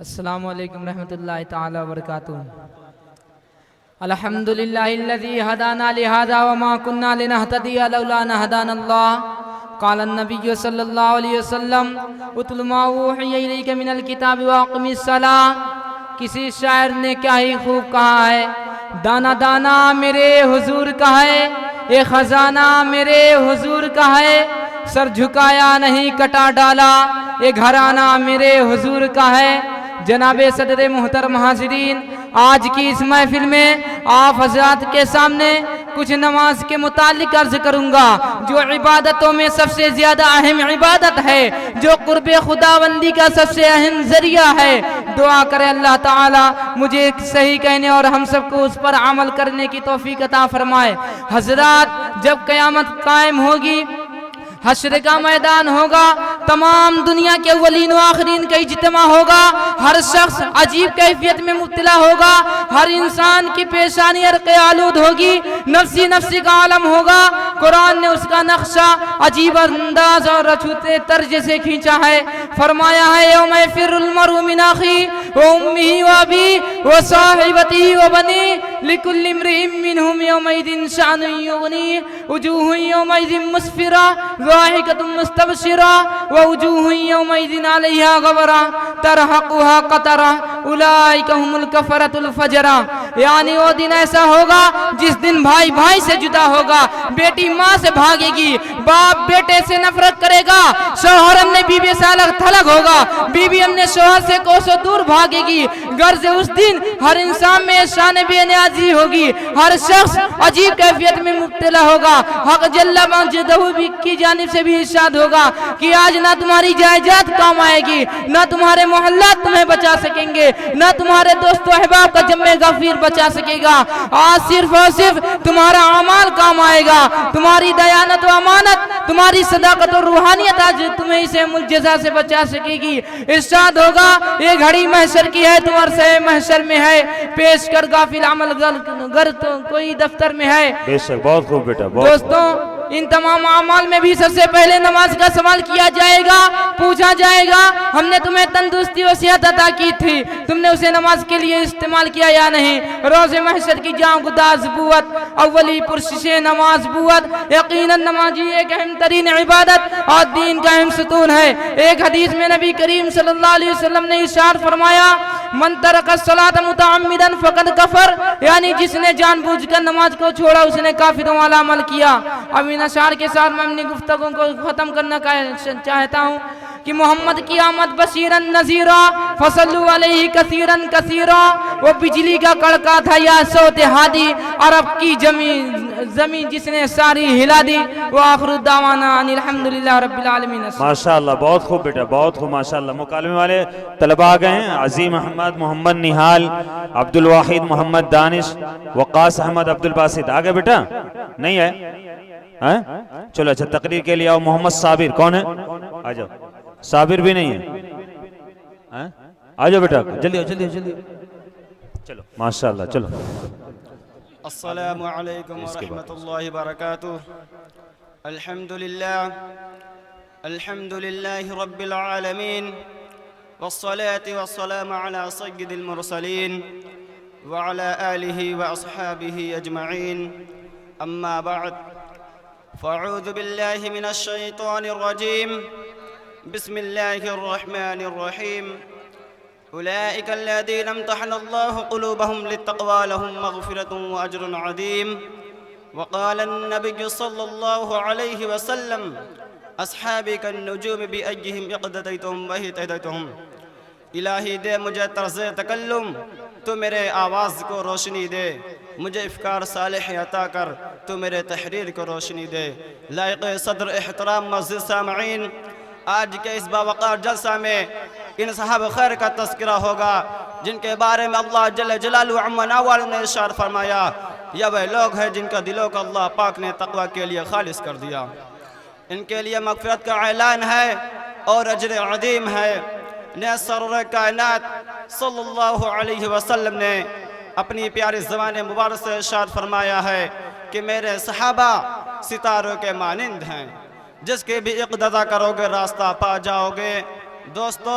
السلام علیکم رحمۃ اللہ تعالی وبرکاتہ. الحمدللہ الذی ہدانا لہذا وما كنا لنہتدی لولا ان ہدانا اللہ. قال النبی صلی اللہ علیہ وسلم اتل ما اوحی الیک من الکتاب واقم الصلاۃ. کسی شاعر نے کیا ہی خوب کہا ہے، دانا دانا میرے حضور کا ہے، یہ خزانہ میرے حضور کا ہے، سر جھکایا نہیں کٹا ڈالا، یہ گھرانہ میرے حضور کا ہے. جناب صدر محترم حاضرین، آج کی اس محفل میں آپ حضرات کے سامنے کچھ نماز کے متعلق عرض کروں گا، جو عبادتوں میں سب سے زیادہ اہم عبادت ہے، جو قرب خداوندی کا سب سے اہم ذریعہ ہے. دعا کرے اللہ تعالی مجھے صحیح کہنے اور ہم سب کو اس پر عمل کرنے کی توفیق عطا فرمائے. حضرات، جب قیامت قائم ہوگی، حشر کا میدان ہوگا، تمام دنیا کے اولین و آخرین کا اجتماع ہوگا، ہر شخص عجیب کیفیت میں مبتلا ہوگا، ہر انسان کی پیشانی عرق آلود ہوگی، نفسی نفسی کا عالم ہوگا. قرآن نے اس کا نقشہ عجیب انداز اور اچھوتے طرز سے کھینچا ہے. فرمایا ہے یوم یفر المرء من اخیہ وامہ وابیہ وصاحبتہ وبنیہ لکل امرئ منہم یومئذ شأن یغنیہ وجوہ یومئذ مسفرہ ضاحکۃ مستبشرہ ووجوہ یومئذ علیہا غبرہ ترہقها قطرہ اولئک هم الکفرۃ الفجرہ. یعنی وہ دن ایسا ہوگا جس دن بھائی بھائی سے جدا ہوگا، بیٹی ماں سے بھاگے گی، باپ بیٹے سے نفرت کرے گا، شوہر اپنے بیوی سے الگ تھلگ ہوگا، بیوی اپنے شوہر سے کوسوں دور بھاگے گی. غرض اس دن ہر انسان میں شان بے نیازی ہوگی، ہر شخص عجیب کیفیت میں مبتلا ہوگا. حق جل مجدہ کی جانب سے بھی ارشاد ہوگا کہ آج نہ تمہاری جائیداد کام آئے گی، نہ تمہارے محلات تمہیں بچا سکیں گے، نہ تمہارے دوست و احباب کا جمع غفیر بچا سکے گا. آج صرف اور صرف تمہارا اعمال کام آئے گا، تمہاری دیانت و امانت، تمہاری صداقت و روحانیت آج تمہیں اسے مجزا سے بچا سکے گی. ارشاد ہوگا یہ گھڑی محشر کی ہے، تمہار سے محشر میں ہے، پیش کر غافل عمل گر تو کوئی دفتر میں ہے. بے شک، بہت خوب بیٹا. دوستوں، ان تمام اعمال میں بھی سب سے پہلے نماز کا سوال کیا جائے گا، پوچھا جائے گا ہم نے تمہیں تندرستی و صحت عطا کی تھی، تم نے اسے نماز کے لیے استعمال کیا یا نہیں. روز محشر کی جاں گداز بوت، اولی پرشش نماز بوت. یقیناً نمازی ایک اہم ترین عبادت اور دین کا اہم ستون ہے. ایک حدیث میں نبی کریم صلی اللہ علیہ وسلم نے ارشاد فرمایا من ترک الصلاۃ متعمدا فقد کفر، یعنی جس نے جان بوجھ کر نماز کو چھوڑا اس نے کافروں والا عمل کیا. اب ان اشعار کے ساتھ میں اپنی گفتگو کو ختم کرنا چاہتا ہوں کہ محمد کی آمد بشیرن نذیرا فصلوا علیہ کثیرن کثیرا. وہ بجلی کا کڑکا تھا یا صوت ہادی، عرب کی زمین جس نے ساری ہلا دی. وآخر الدعوانا ان الحمدللہ رب العالمین. ماشاءاللہ، بہت خوب بیٹا، بہت خوب. ماشاءاللہ مکالمے والے طلباء گئے ہیں. عظیم احمد محمد نہال، عبد الواحد محمد دانش، وقاص احمد عبد الباسط. آگے بیٹا نہیں ہے؟ چلو اچھا، تقریر کے لیے آؤ. محمد صابر کون ہے؟ آ جاؤ. صابر بھی نہیں ہے؟ آ جاؤ بیٹا، جلدی جلدی جلدی. چلو ماشاءاللہ. چلو. السلام علیکم ورحمۃ اللہ وبرکاتہ. الحمد للہ رب العالمین والصلاة والسلام علی سید المرسلین وعلى آلہ واصحابہ اجمعین. اما بعد فاعوذ باللہ من الشیطان الرجیم. بسم اللہ الرحمن الرحیم. أولئك الذين امتحن الله قلوبهم للتقوى لهم مغفرة وأجر عظيم. وقال النبي صلى الله عليه وسلم أصحابي كالنجوم بأيهم اقتديتهم واهتديتهم. الہی دے مجھے طرز تکلم، تو میرے آواز کو روشنی دے. مجھے افکار صالح عطا کر، تو میرے تحریر کو روشنی دے. لائق صدر احترام معزز سامعین، آج کے اس باوقار جلسہ میں ان صحاب خیر کا تذکرہ ہوگا جن کے بارے میں اللہ جل جلالہ عما نوال نے ارشاد فرمایا یہ وہ لوگ ہیں جن کا دلوں کو اللہ پاک نے تقوی کے لیے خالص کر دیا. ان کے لیے مغفرت کا اعلان ہے اور اجر عظیم ہے. نے سرور کائنات صلی اللہ علیہ وسلم نے اپنی پیاری زبان مبارک سے ارشاد فرمایا ہے کہ میرے صحابہ ستاروں کے مانند ہیں، جس کے بھی اقتدا کرو گے راستہ پا جاؤ گے. دوستو،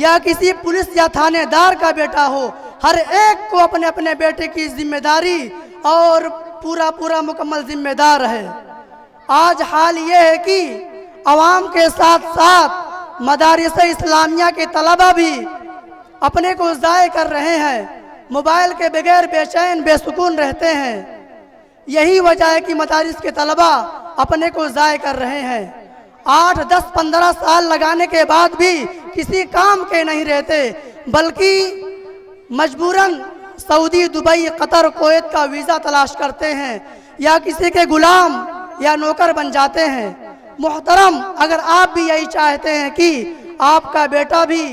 یا کسی پولیس یا تھانے دار کا بیٹا ہو، ہر ایک کو اپنے اپنے بیٹے کی ذمہ داری اور پورا مکمل ذمہ دار ہے۔ آج حال یہ ہے کہ عوام کے ساتھ ساتھ مدارس اسلامیہ کے طلبہ بھی اپنے کو ضائع کر رہے ہیں، موبائل کے بغیر بے چین بے سکون رہتے ہیں۔ یہی وجہ ہے کہ مدارس کے طلبہ اپنے کو ضائع کر رہے ہیں، 8 10 15 سال لگانے کے بعد بھی کسی کام کے نہیں رہتے، بلکہ مجبوراً سعودی، دبئی، قطر، کویت کا ویزا تلاش کرتے ہیں یا کسی کے غلام یا نوکر بن جاتے ہیں۔ محترم، اگر آپ بھی یہی چاہتے ہیں کہ آپ کا بیٹا بھی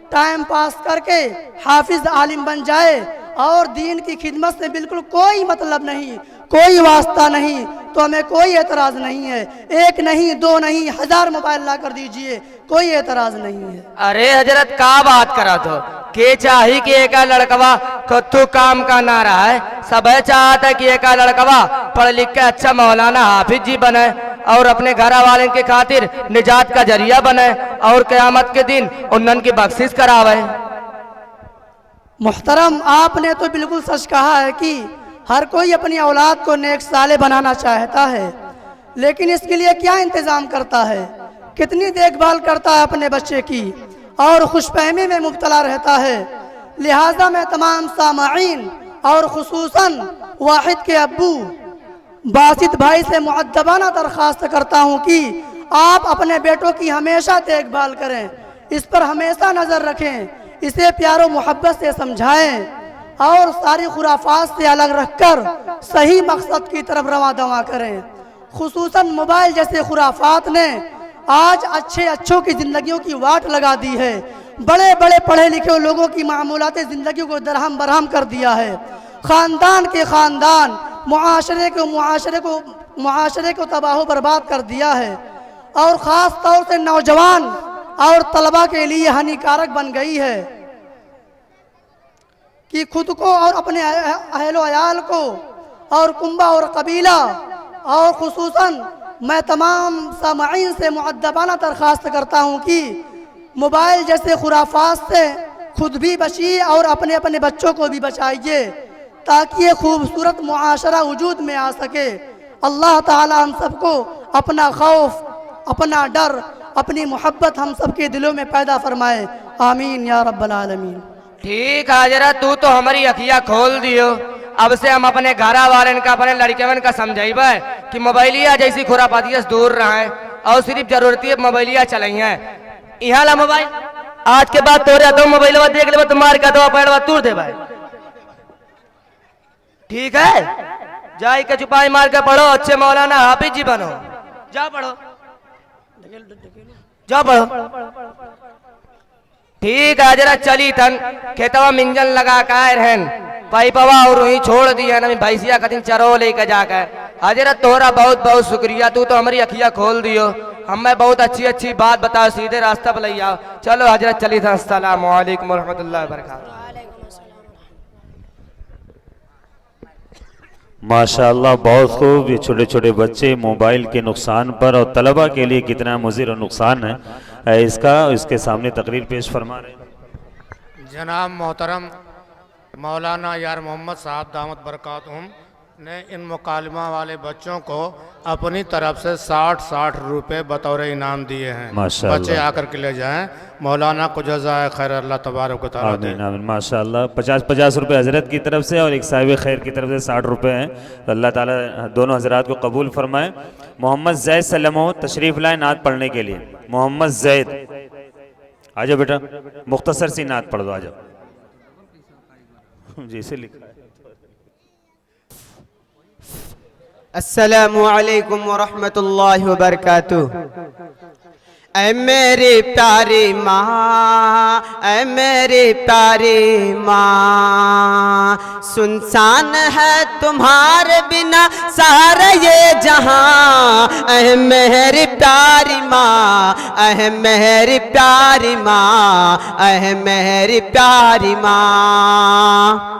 ٹائم پاس کر کے حافظ عالم بن جائے اور دین کی خدمت سے بالکل کوئی مطلب نہیں، کوئی واسطہ نہیں، تو ہمیں کوئی اعتراض نہیں ہے، 1 نہیں 2 نہیں 1000 موبائل لا کر دیجئے، کوئی اعتراض نہیں ہے۔ ارے حضرت کا بات کرا تو کہ چاہی کہ ایک لڑکوا کتو کام کا نہ رہا ہے، سب چاہتا ہے کہ ایک لڑکوا پڑھ لکھ کے اچھا مولانا حافظ جی بنے اور اپنے گھر والے کے خاطر نجات کا ذریعہ بنے اور قیامت کے دن انہن کی بخشش کراوے۔ محترم، آپ نے تو بالکل سچ کہا ہے کہ ہر کوئی اپنی اولاد کو نیک صالح بنانا چاہتا ہے، لیکن اس کے لیے کیا انتظام کرتا ہے، کتنی دیکھ بھال کرتا ہے اپنے بچے کی، اور خوش فہمی میں مبتلا رہتا ہے۔ لہٰذا میں تمام سامعین اور خصوصاً واحد کے ابو باسط بھائی سے مؤدبانہ درخواست کرتا ہوں کہ آپ اپنے بیٹوں کی ہمیشہ دیکھ بھال کریں، اس پر ہمیشہ نظر رکھیں، اسے پیار و محبت سے سمجھائیں اور ساری خرافات سے الگ رکھ کر صحیح مقصد کی طرف رواں دواں کریں۔ خصوصاً موبائل جیسے خرافات نے آج اچھوں کی زندگیوں کی واٹ لگا دی ہے، بڑے پڑھے لکھے لوگوں کی معمولات زندگی کو درہم برہم کر دیا ہے، خاندان کے خاندان، معاشرے کو تباہ و برباد کر دیا ہے، اور خاص طور سے نوجوان اور طلبہ کے لیے ہانیکارک بن گئی ہے کہ خود کو اور اپنے اہل و عیال کو اور کنبہ اور قبیلہ اور خصوصاً میں تمام سامعین سے مؤدبانہ درخواست کرتا ہوں کہ موبائل جیسے خرافات سے خود بھی بچیے اور اپنے بچوں کو بھی بچائیے تاکہ یہ خوبصورت معاشرہ وجود میں آ سکے۔ اللہ تعالی ہم سب کو اپنا خوف، اپنا ڈر، اپنی محبت ہم سب کے دلوں میں پیدا فرمائے، آمین یا رب العالمین۔ ٹھیک ہے حضرت، تو ہماری اکھیاں کھول دیو، اب سے ہم اپنے گھرہ والن کا اپنے لڑکیوں کا سمجھائیبا ہے کہ موبائلیہ جیسی خرافاتیت دور رہا ہے اور صرف ضرورتی موبائلیہ چلائی ہیں۔ یہاں لا موبائل، آج کے بعد توڑے دو موبائل دیکھ لے تمہارے کا دو پیڑوا توڑ دے بھائی، ٹھیک ہے؟ جائی کے چھپائی مار کے پڑھو، اچھے مولانا حافظ جی بنو، جا پڑھو جا پڑھو۔ ٹھیک ہے حضرت، چلی تن کھیتوا منجن لگا کائر ہیں پائی پوا اور وہیں چھوڑ دیا نا بھائیسیا کتن چرو لے کے جا کر۔ حضرت تہرا بہت شکریہ، تو ہماری اکھیاں کھول دیو، ہمیں بہت اچھی بات بتاؤ، سیدھے راستہ پہ لے آؤ۔ چلو حضرت چلی تھا، السلام علیکم ورحمۃ اللہ وبرکاتہ۔ ماشاءاللہ بہت خوب، یہ چھوٹے چھوٹے بچے موبائل کے نقصان پر اور طلبہ کے لیے کتنا مضر و نقصان ہے اس کے سامنے تقریر پیش فرما رہے ہیں جناب محترم مولانا یار محمد صاحب دامت برکاتہم نے ان مکالمہ والے بچوں کو اپنی طرف سے 60 روپے بطور انعام دیے ہیں، بچے آ کر کے لے جائیں، مولانا کو جزائے خیر اللہ تبارک و تعالیٰ دے۔ آمین آمین، ماشاءاللہ 50 روپے حضرت کی طرف سے اور ایک صاحب خیر کی طرف سے 60 روپے ہیں، تو اللہ تعالیٰ دونوں حضرات کو قبول فرمائے۔ محمد زید سلمو تشریف لائیں نعت پڑھنے کے لیے، محمد زید آجاؤ بیٹا، مختصر سی نعت پڑھ دو، آجاؤ جی سے لکھا ہے۔ السلام علیکم ورحمۃ اللہ وبرکاتہ۔ اے میری پیاری ماں، اے میری پیاری ماں، سنسان ہے تمہارے بنا سارا یہ جہاں، اے میری پیاری ماں، اے میری پیاری ماں، اے میری پیاری ماں۔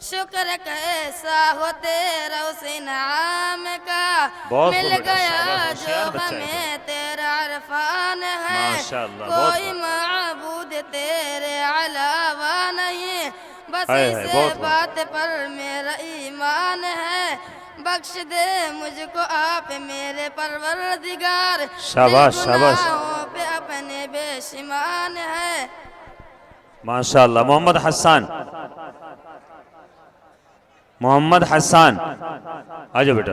شکر کیسا ہو تیرا اس انعام کا بہت مل خوب بیٹا، گیا شاباش، جو ہوشیار بچہ ہے ہمیں تیرا عرفان ہے ماشاءاللہ، بہت کوئی معبود تیرے علاوہ نہیں بس ہائے اس ہائے، بہت خوب۔ بات پر میرا ایمان ہے بخش دے مجھ کو آپ میرے پروردگار شاباش، دل شاباش۔ گناہوں پہ اپنے بے شمان ہے ماشاءاللہ۔ محمد حسان، محمد حسان آجو بیٹا،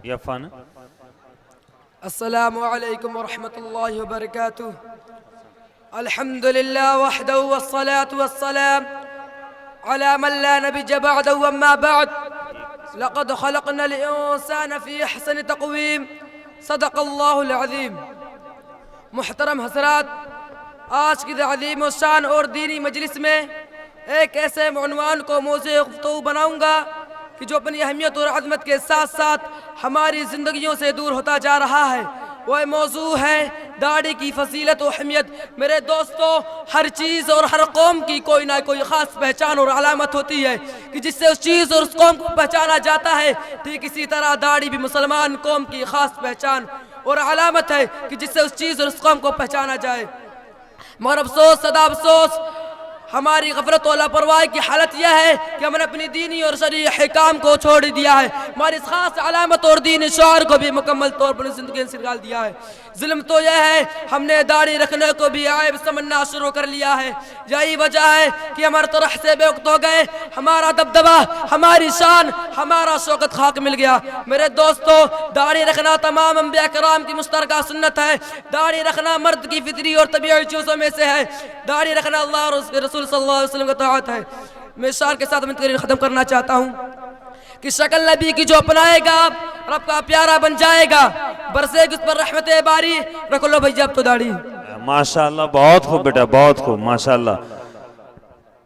یہ عفان ہے۔ السلام علیکم ورحمۃ اللہ وبرکاتہ الحمد للہ وحدہ والصلاة والسلام على من لا نبي بعد وما بعد لقد خلقنا الإنسان في أحسن تقويم صدق اللہ العظیم محترم حضرات آج کی عظیم الشان اور دینی مجلس میں ایک ایسے عنوان کو موضوع گفتگو بناؤں گا کہ جو اپنی اہمیت اور عظمت کے ساتھ ساتھ ہماری زندگیوں سے دور ہوتا جا رہا ہے وہ موضوع ہے داڑھی کی فضیلت و اہمیت میرے دوستو ہر چیز اور ہر قوم کی کوئی نہ کوئی خاص پہچان اور علامت ہوتی ہے کہ جس سے اس چیز اور اس قوم کو پہچانا جاتا ہے ٹھیک اسی طرح داڑھی بھی مسلمان قوم کی خاص پہچان اور علامت ہے کہ جس سے اس چیز اور اس قوم کو پہچانا جائے مگر افسوس صدا افسوس ہماری غفلت و لاپرواہی کی حالت یہ ہے کہ ہم نے اپنی دینی اور شرعی احکام کو چھوڑ دیا ہے ہماری اس خاص علامت اور دینی شعار کو بھی مکمل طور پر زندگی سے نکال دیا ہے ظلم تو یہ ہے ہم نے داڑھی رکھنے کو بھی عیب سمجھنا شروع کر لیا ہے یہی وجہ ہے کہ ہمارے طرح سے بے وقت ہو گئے ہمارا دبدبہ ہماری شان ہمارا شوکت خاک مل گیا میرے دوستو داڑھی رکھنا تمام انبیاء کرام کی مشترکہ سنت ہے داڑھی رکھنا مرد کی فطری اور طبیعی چیزوں میں سے ہے داڑھی رکھنا اللہ اور اس کے رسول صلی اللہ علیہ وسلم کا طاعت ہے میں اشار کے ساتھ تقریر ختم کرنا چاہتا ہوں کہ شکل نبی کی جو اپنائے گا رب کا پیارا بن جائے گا برسے گی اس پر رحمت باری رکھ لو بھائی اب تو داڑھی ماشاءاللہ بہت خوب بیٹا بہت خوب ماشاءاللہ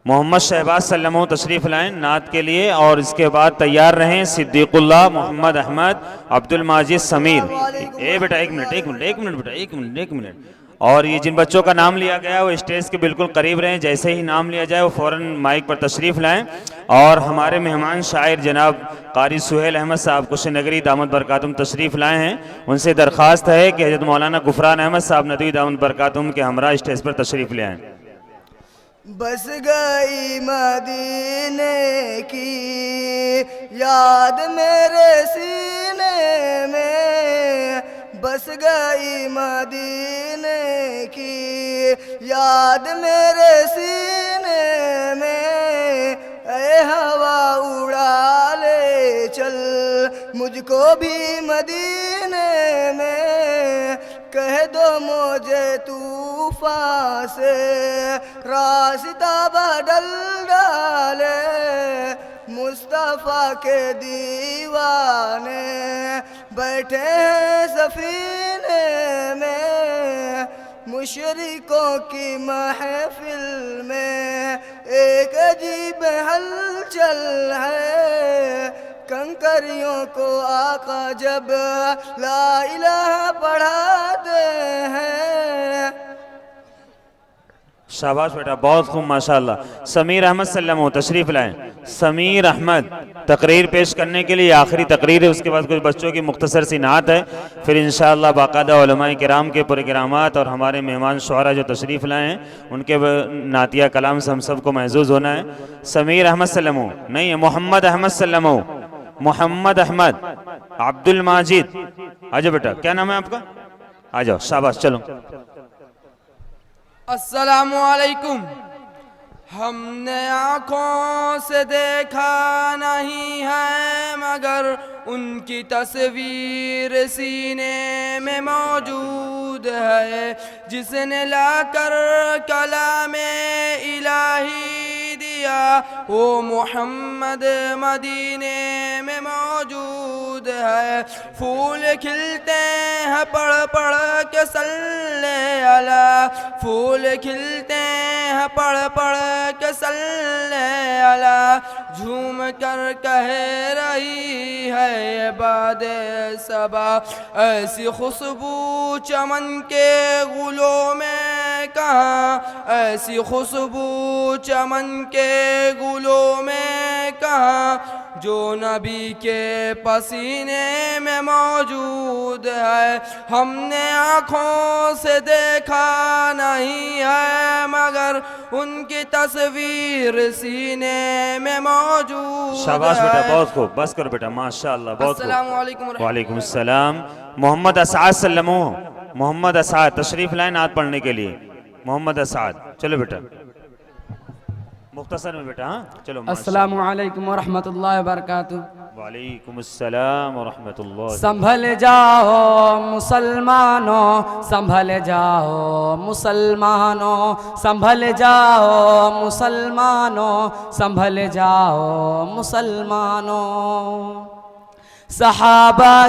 محمد شہباز صلی اللہ علیہ وسلم تشریف لائیں نعت کے لیے اور اس کے بعد تیار رہیں صدیق اللہ محمد احمد عبد الماجد سمیر اے بیٹا ایک منٹ اور یہ جن بچوں کا نام لیا گیا وہ اسٹیج کے بالکل قریب رہیں جیسے ہی نام لیا جائے وہ فوراً مائک پر تشریف لائیں اور ہمارے مہمان شاعر جناب قاری سہیل احمد صاحب کش نگری دامت برکاتہم تشریف لائے ہیں ان سے درخواست ہے کہ حضرت مولانا غفران احمد صاحب ندوی دامت برکاتہم کے ہمراہ اسٹیج پر تشریف لے آئیں بس گئی مدینے کی یاد میرے سینے میں بس گئی مدینے کی یاد میرے سینے میں اے ہوا اڑا لے چل مجھ کو بھی مدینے میں کہہ دو مجھے طوفان سے راستہ بدل ڈالے مصطفیٰ کے دیوانے بیٹھے ہیں سفینے میں مشرکوں کی محفل میں ایک عجیب ہلچل ہے کنکریوں کو آقا جب لا الہ پڑھاتے ہیں شاباش بیٹا بہت خوب ماشاءاللہ سمیر احمد صلی اللہ علیہ وسلم تشریف لائیں سمیر احمد تقریر پیش کرنے کے لیے آخری تقریر ہے اس کے بعد کچھ بچوں کی مختصر سی نعت ہے پھر انشاءاللہ باقاعدہ علماء کرام کے پروگرامات اور ہمارے مہمان شعراء جو تشریف لائے ہیں ان کے نعتیہ کلام سے ہم سب کو محظوظ ہونا ہے سمیر احمد صلی اللہ علیہ وسلم نہیں ہے محمد احمد صلی اللہ علیہ وسلم محمد احمد عبد الماجد آجاؤ بیٹا کیا نام ہے آپ کا آجاؤ شاباش چلو السلام علیکم ہم نے آنکھوں سے دیکھا نہیں ہے مگر ان کی تصویر سینے میں موجود ہے جس نے لا کر کلام الہی دیا وہ محمد مدینے میں موجود ہے پھول کھلتے ہیں پڑھ پڑھ کے صلی علی پھول کھلتے ہیں پڑھ پڑھ کے صلی علی جھوم کر کہہ رہی ہے باد صبا ایسی خوشبو چمن کے گلوں میں کہاں ایسی خوشبو چمن کے گلوں میں کہاں جو نبی کے پسینے میں موجود ہے ہم نے آنکھوں سے دیکھا نہیں ہے مگر ان کی تصویر سینے میں موجود ہے شاباش بیٹا بہت خوب بس کرو بیٹا ماشاءاللہ بہت خوب السلام علیکم ورحمۃ اللہ وعلیکم السلام محمد اسعد سلمو محمد اسعد تشریف لائیں نعت پڑھنے کے لیے محمد اسعد چلو بیٹا مختصر میں بیٹا ہاں چلو السلام علیکم ورحمۃ اللہ وبرکاتہ وعلیکم السلام ورحمۃ اللہ سنبھل جاؤ مسلمانوں سنبھل جاؤ مسلمانوں سنبھل جاؤ مسلمانوں سنبھل جاؤ مسلمانوں صحابہ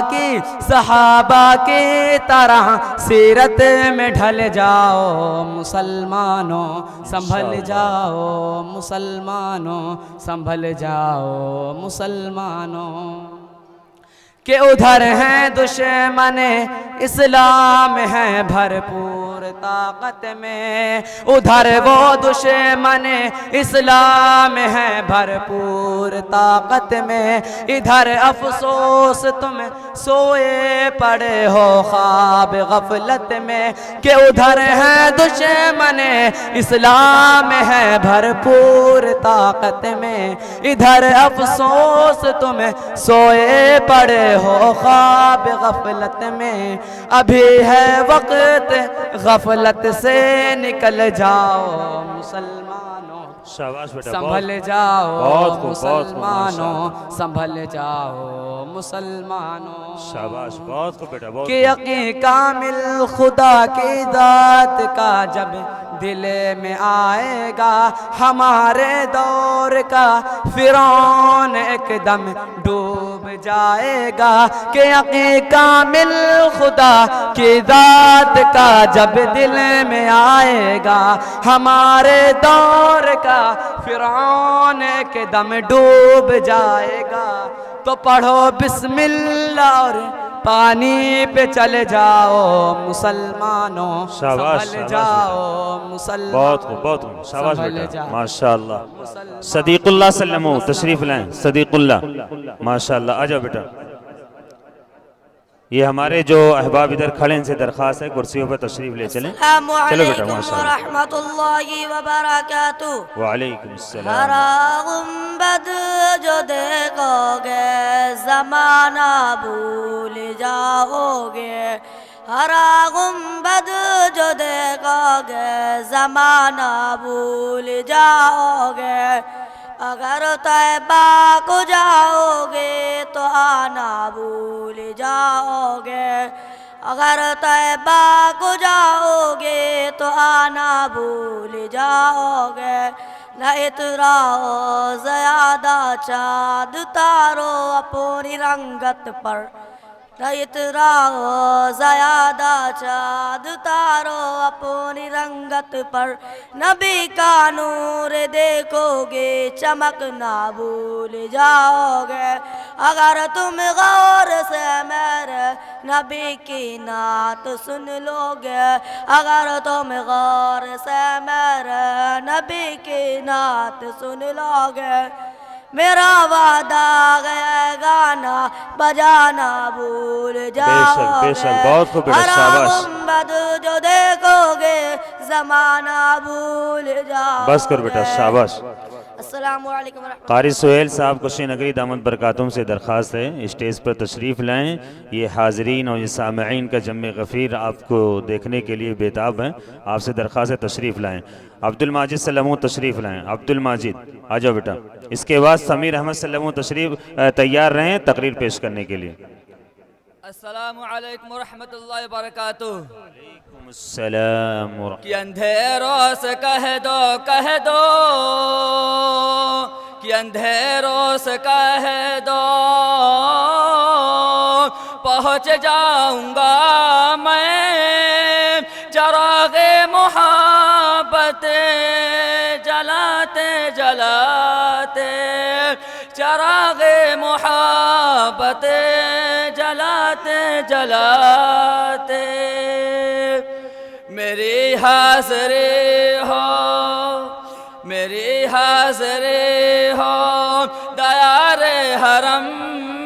کی طرح سیرت میں ڈھل جاؤ مسلمانوں سنبھل جاؤ مسلمانوں سنبھل جاؤ مسلمانوں کہ ادھر ہیں دشمن اسلام ہیں بھرپور طاقت میں ادھر وہ دشمن اسلام ہیں بھرپور طاقت میں ادھر افسوس تم سوئے پڑے ہو خواب غفلت میں کہ ادھر ہیں دشمن اسلام ہیں بھرپور طاقت میں ادھر افسوس تم سوئے پڑے ہو خواب غفلت میں ابھی ہے وقت غفلت سے نکل جاؤ مسلمانوں سنبھل جاؤ مسلمانوں سنبھل جاؤ مسلمانوں شاباش بہت خوب بیٹا بہت کہ یقین کامل خدا کی ذات کا جب دل میں آئے گا ہمارے دور کا فرعون ایک دم ڈوب جائے گا کہ یقین کامل خدا کی ذات کا جب دل میں آئے گا ہمارے دور کا فرعون ایک دم ڈوب جائے گا تو پڑھو بسم اللہ اور پانی پہ چلے جاؤ مسلمانوں سنبھل جاؤ مسلمانوں بہت خوب بہت خوب شاباش بیٹا ماشاءاللہ صدیق اللہ سلمو تشریف لائیں صدیق اللہ ماشاءاللہ آجاؤ بیٹا یہ ہمارے جو احباب ادھر کھڑے ان سے درخواست ہے کرسیوں پر تشریف لے چلیں چلو بیٹا ماشاءاللہ ورحمۃ اللہ وبرکاتہ وعلیکم السلام ہرا گنبد جو دیکھو گے زمانہ بھول جاؤ گے ہرا گنبد جو دیکھو گے زمانہ بھول جاؤ گے اگر طیبہ کو جاؤ گے تو آنا بھول جاؤ گے اگر طیبہ کو جاؤ گے تو آنا بھول جاؤ گے نہ اتراؤ زیادہ چاند تارو اپنی رنگت پر نہ اتراؤ زیادہ چاند تارو اپنی رنگت پر نبی کا نور دیکھو گے چمک نہ بھول جاؤ گے اگر تم غور سے میرے نبی کی نعت سن لو گے اگر تم غور سے میرے نبی کی نعت سن لو گے میرا وعدہ گیا گانا بجانا بھول جاؤ گے ہر گنبد جو دیکھو گے زمانہ بھول جاؤ بس کر بیٹا شاباش السلام علیکم ورحمۃ قاری سہیل صاحب کشی نگری دامت برکاتہم سے درخواست ہے اسٹیج پر تشریف لائیں یہ حاضرین اور یہ سامعین کا جمع غفیر آپ کو دیکھنے کے لیے بیتاب ہیں آپ سے درخواست ہے تشریف لائیں عبد الماجد سلمو تشریف لائیں عبد الماجد آ جاؤ بیٹا اس کے بعد سمیر احمد سلمو تشریف تیار رہیں تقریر پیش کرنے کے لیے السلام علیکم ورحمۃ اللہ وبرکاتہ وعلیکم السلام کہ اندھیروں سے کہہ دو کہ اندھیروں سے کہہ دو پہنچ جاؤں گا میں چراغ محبت جلاتے جلاتے چراغ محبت جلاتے جلاتے میری حاضری ہو میری حاضری ہو دیار حرم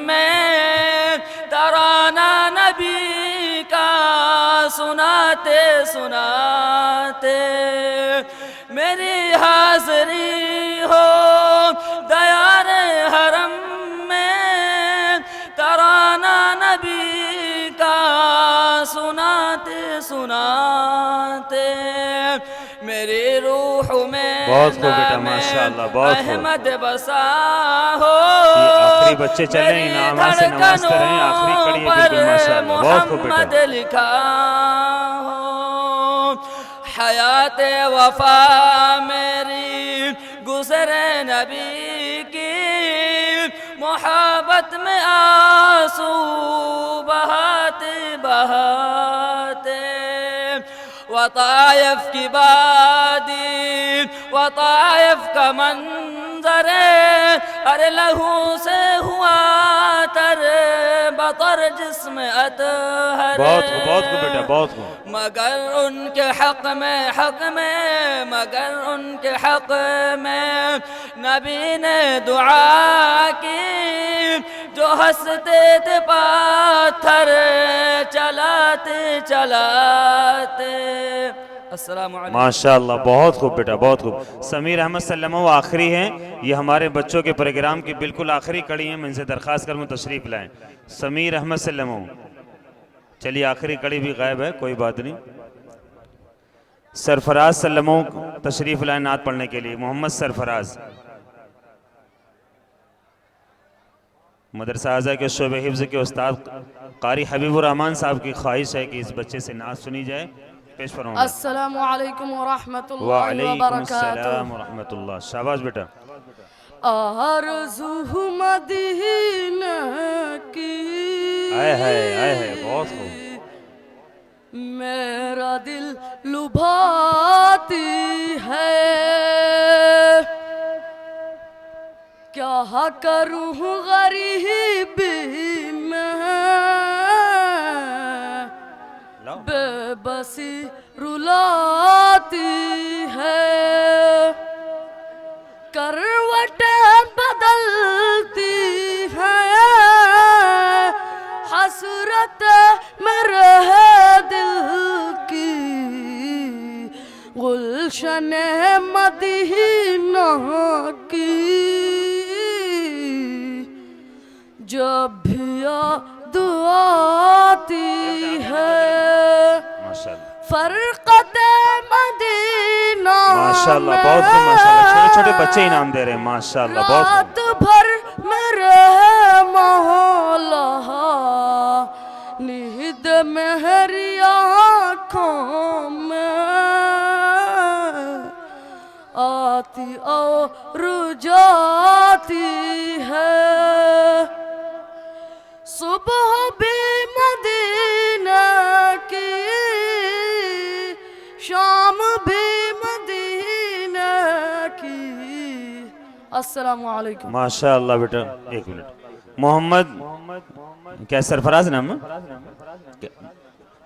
میں ترانہ نبی کا سناتے سناتے میری حاضری ہو دیار حرم میں ترانہ نبی کا سناتے سناتے میری روح میں بہت خوب بیٹا ماشاءاللہ بہت خوب احمد بسا ہو آخری بچے چلیں انعام سے نوازتے رہیں آخری کڑی ہے بالکل ماشاءاللہ بہت خوب محمد بیٹا لکھا ہو حیات وفا میری گزرے نبی کی محبت میں آنسو بہاتے بہاتے وطائف کی وادی وطائف کا منظر ارے لہو سے ہوا تر بطر جسم اطہر بہت خوب بیٹا بہت خوب مگر ان کے حق میں مگر ان کے حق میں نبی نے دعا کی جو ہنستے تھے پاتھر چلاتے چلاتے السلام علیکم ماشاءاللہ بہت خوب بیٹا بہت خوب سمیر احمد سلمہ وہ آخری ہیں یہ ہمارے بچوں کے پروگرام کی بالکل آخری کڑی ہیں میں ان سے درخواست کروں تشریف لائیں سمیر احمد سلمہ چلیے آخری کڑی بھی غائب ہے کوئی بات نہیں سرفراز سلمہ تشریف لائیں نعت پڑھنے کے لیے محمد سرفراز مدرسہ اعزہ کے شعبہ حفظ کے استاد قاری حبیب الرحمن صاحب کی خواہش ہے کہ اس بچے سے نعت سنی جائے پیش فرمائیں السلام علیکم ورحمۃ اللہ وعلیکم وبرکاتہ السلام ورحمۃ اللہ شاباش بیٹا آرزو مدینہ کی آئے بہت خوب میرا دل لبھاتی ہے کیا کروں غریبی میں بے بسی رلاتی ہے کروٹیں بدلتی ہے حسرت میرے دل کی گلشن مدینہ کی جب بھی یاد آتی ہے فرقت مدینہ ماشاءاللہ بہت خوب ماشاءاللہ چھوٹے چھوٹے بچے انعام دے رہے ہیں ماشاءاللہ بہت رات بھر میرے مولا نیند میری آنکھوں میں آتی اور جاتی ہے صبح بھی مدینہ کی شام بھی مدینہ کی السلام علیکم ماشاءاللہ بیٹا ایک منٹ محمد کیا سرفراز نام ہے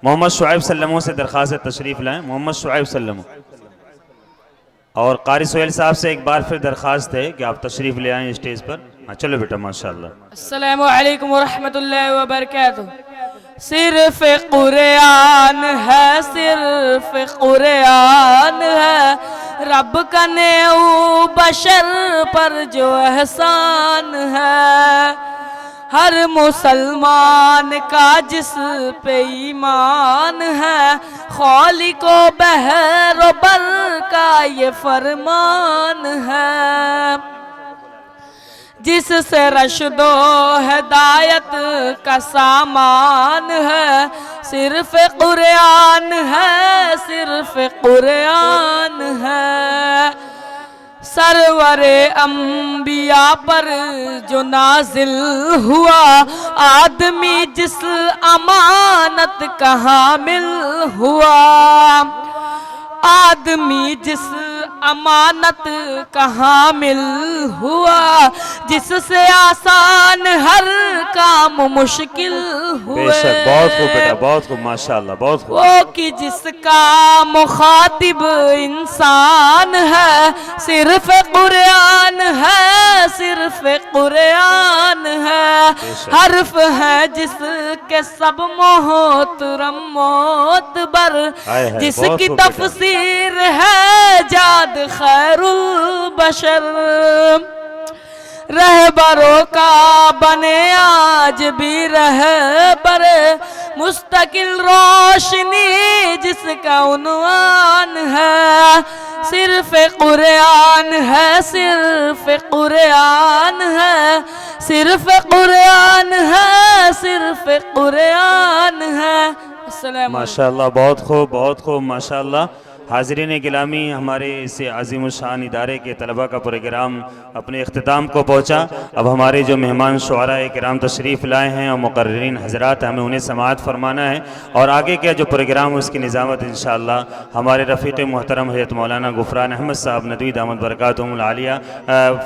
محمد شعیب سلمہ سے درخواست تشریف لائیں محمد شعیب سلمہ اور قاری سہیل صاحب سے ایک بار پھر درخواست ہے کہ آپ تشریف لے آئیں اسٹیج پر چلو بیٹا ماشاءاللہ السلام علیکم ورحمۃ اللہ وبرکاتہ صرف قرآن ہے صرف قرآن ہے رب کا نیو بشر پر جو احسان ہے ہر مسلمان کا جس پہ ایمان ہے خالق و بحر و بر کا یہ فرمان ہے جس سے رشد و ہدایت کا سامان ہے صرف قرآن ہے صرف قرآن ہے سرور انبیاء پر جو نازل ہوا، آدمی جس امانت کا حامل ہوا، آدمی جس امانت کا حامل ہوا، جس سے آسان ہر کام مشکل ہوئے، بے شک بہت خوب بیٹا، بہت خوب، ماشاءاللہ بہت خوب، وہ کہ جس کا مخاطب انسان ہے، صرف قرآن ہے، صرف قرآن ہے، حرف ہے جس کے سب محترم معتبر، جس کی تفسیر ہے جاد خیر البشر، رہبروں کا بنے آج بھی رہبر، مستقل روشنی جس کا عنوان ہے، صرف قرآن ہے، صرف قرآن ہے، صرف قرآن ہے، صرف قرآن ہے۔ السلام ماشاءاللہ بہت خوب، بہت خوب، ماشاءاللہ۔ حاضرین گرامی، ہمارے اس عظیم الشان ادارے کے طلبہ کا پروگرام اپنے اختتام کو پہنچا۔ اب ہمارے جو مہمان شعراء کرام تشریف لائے ہیں اور مقررین حضرات، ہمیں انہیں سماعت فرمانا ہے، اور آگے کا جو پروگرام اس کی نظامت انشاءاللہ ہمارے رفیق محترم حضرت مولانا غفران احمد صاحب ندوی دامت برکاتہم العالیہ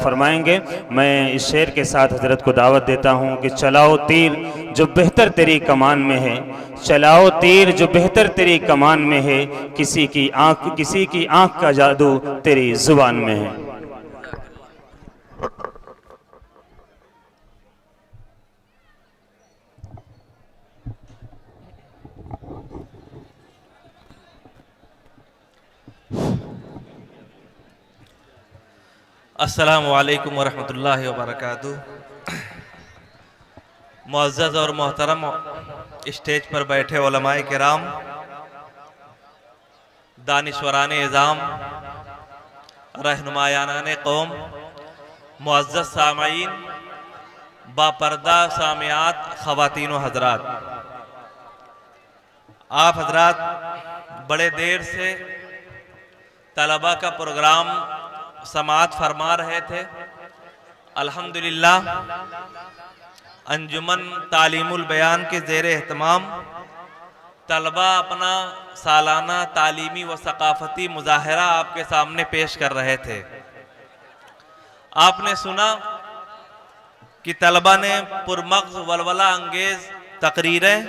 فرمائیں گے۔ میں اس شعر کے ساتھ حضرت کو دعوت دیتا ہوں کہ چلاؤ تیر جو بہتر تیری کمان میں ہے، چلاؤ تیر جو بہتر تیری کمان میں ہے، کسی کی آنکھ کا جادو تیری زبان میں ہے۔ السلام علیکم ورحمۃ اللہ وبرکاتہ۔ معزز اور محترم اسٹیج پر بیٹھے علماء کرام، دانشوران اعظام، رہنمایان قوم، معزز سامعین، باپردہ سامعات، خواتین و حضرات، آپ حضرات بڑے دیر سے طلبہ کا پروگرام سماعت فرما رہے تھے۔ الحمدللہ انجمن تعلیم البیان کے زیر اہتمام طلبہ اپنا سالانہ تعلیمی و ثقافتی مظاہرہ آپ کے سامنے پیش کر رہے تھے۔ آپ نے سنا کہ طلبہ نے پرمغز ولولہ انگیز تقریریں،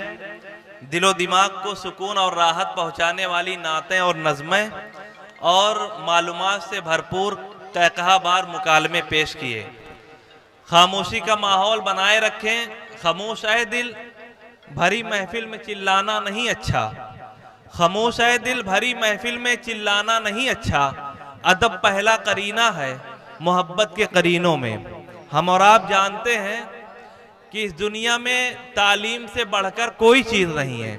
دل و دماغ کو سکون اور راحت پہنچانے والی نعتیں اور نظمیں اور معلومات سے بھرپور قہقہہ بار مکالمے پیش کیے۔ خاموشی کا ماحول بنائے رکھیں، خاموش اے دل، بھری محفل میں چلانا نہیں اچھا، خاموش اے دل، بھری محفل میں چلانا نہیں اچھا، ادب پہلا قرینہ ہے محبت کے قرینوں میں۔ ہم اور آپ جانتے ہیں کہ اس دنیا میں تعلیم سے بڑھ کر کوئی چیز نہیں ہے۔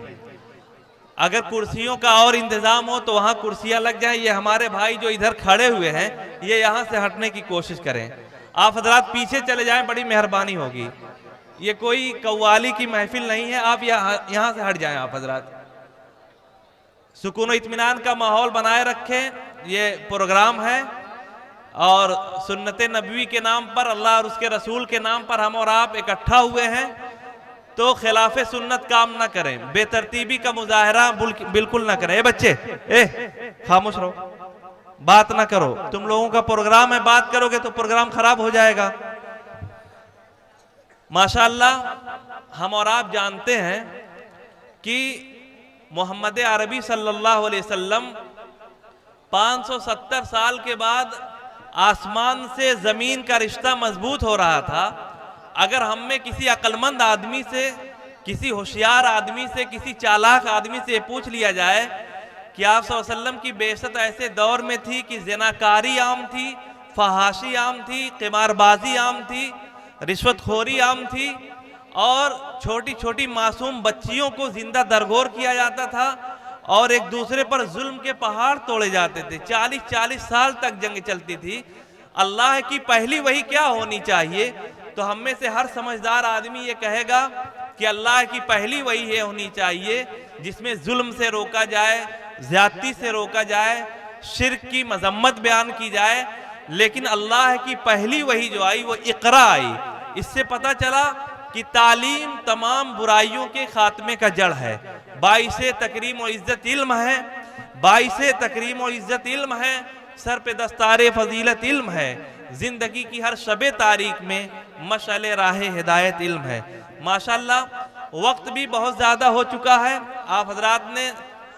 اگر کرسیوں کا اور انتظام ہو تو وہاں کرسیاں لگ جائیں۔ یہ ہمارے بھائی جو ادھر کھڑے ہوئے ہیں یہ یہاں سے ہٹنے کی کوشش کریں، آپ حضرات پیچھے چلے جائیں، بڑی مہربانی ہوگی۔ یہ کوئی قوالی کی محفل نہیں ہے، آپ یہاں سے ہٹ جائیں۔ آپ حضرات سکون و اطمینان کا ماحول بنائے رکھیں۔ یہ پروگرام ہے اور سنت نبوی کے نام پر، اللہ اور اس کے رسول کے نام پر ہم اور آپ اکٹھا ہوئے ہیں، تو خلاف سنت کام نہ کریں، بے ترتیبی کا مظاہرہ بالکل نہ کریں۔ اے بچے، خاموش رہو، بات نہ کرو، تم لوگوں کا پروگرام ہے، بات کرو گے تو پروگرام خراب ہو جائے گا۔ ماشاءاللہ ہم اور آپ جانتے ہیں کہ محمد عربی صلی اللہ علیہ وسلم 570 سال کے بعد آسمان سے زمین کا رشتہ مضبوط ہو رہا تھا۔ اگر ہم میں کسی عقلمند آدمی سے، کسی ہوشیار آدمی سے، کسی چالاک آدمی سے یہ پوچھ لیا جائے کہ آپ صلی اللہ علیہ وسلم کی بعثت ایسے دور میں تھی کہ زناکاری عام تھی، فحاشی عام تھی، قمار بازی عام تھی، رشوت خوری عام تھی، اور چھوٹی چھوٹی معصوم بچیوں کو زندہ درگور کیا جاتا تھا، اور ایک دوسرے پر ظلم کے پہاڑ توڑے جاتے تھے، 40 سال تک جنگ چلتی تھی۔ اللہ کی پہلی وحی کیا ہونی چاہیے؟ تو ہم میں سے ہر سمجھدار آدمی یہ کہے گا کہ اللہ کی پہلی وحی یہ ہونی چاہیے جس میں ظلم سے روکا جائے، زیادتی سے روکا جائے، شرک کی مذمت بیان کی جائے۔ لیکن اللہ کی پہلی وحی جو آئی وہ اقرا آئی. اس سے پتہ چلا کہ تعلیم تمام برائیوں کے خاتمے کا جڑ ہے. باعث تکریم و عزت علم ہے، باعث تکریم و عزت علم ہے، سر پہ دستار فضیلت علم ہے، زندگی کی ہر شب تاریک میں مشعل راہ ہدایت علم ہے. ماشاءاللہ وقت بھی بہت زیادہ ہو چکا ہے. آپ حضرات نے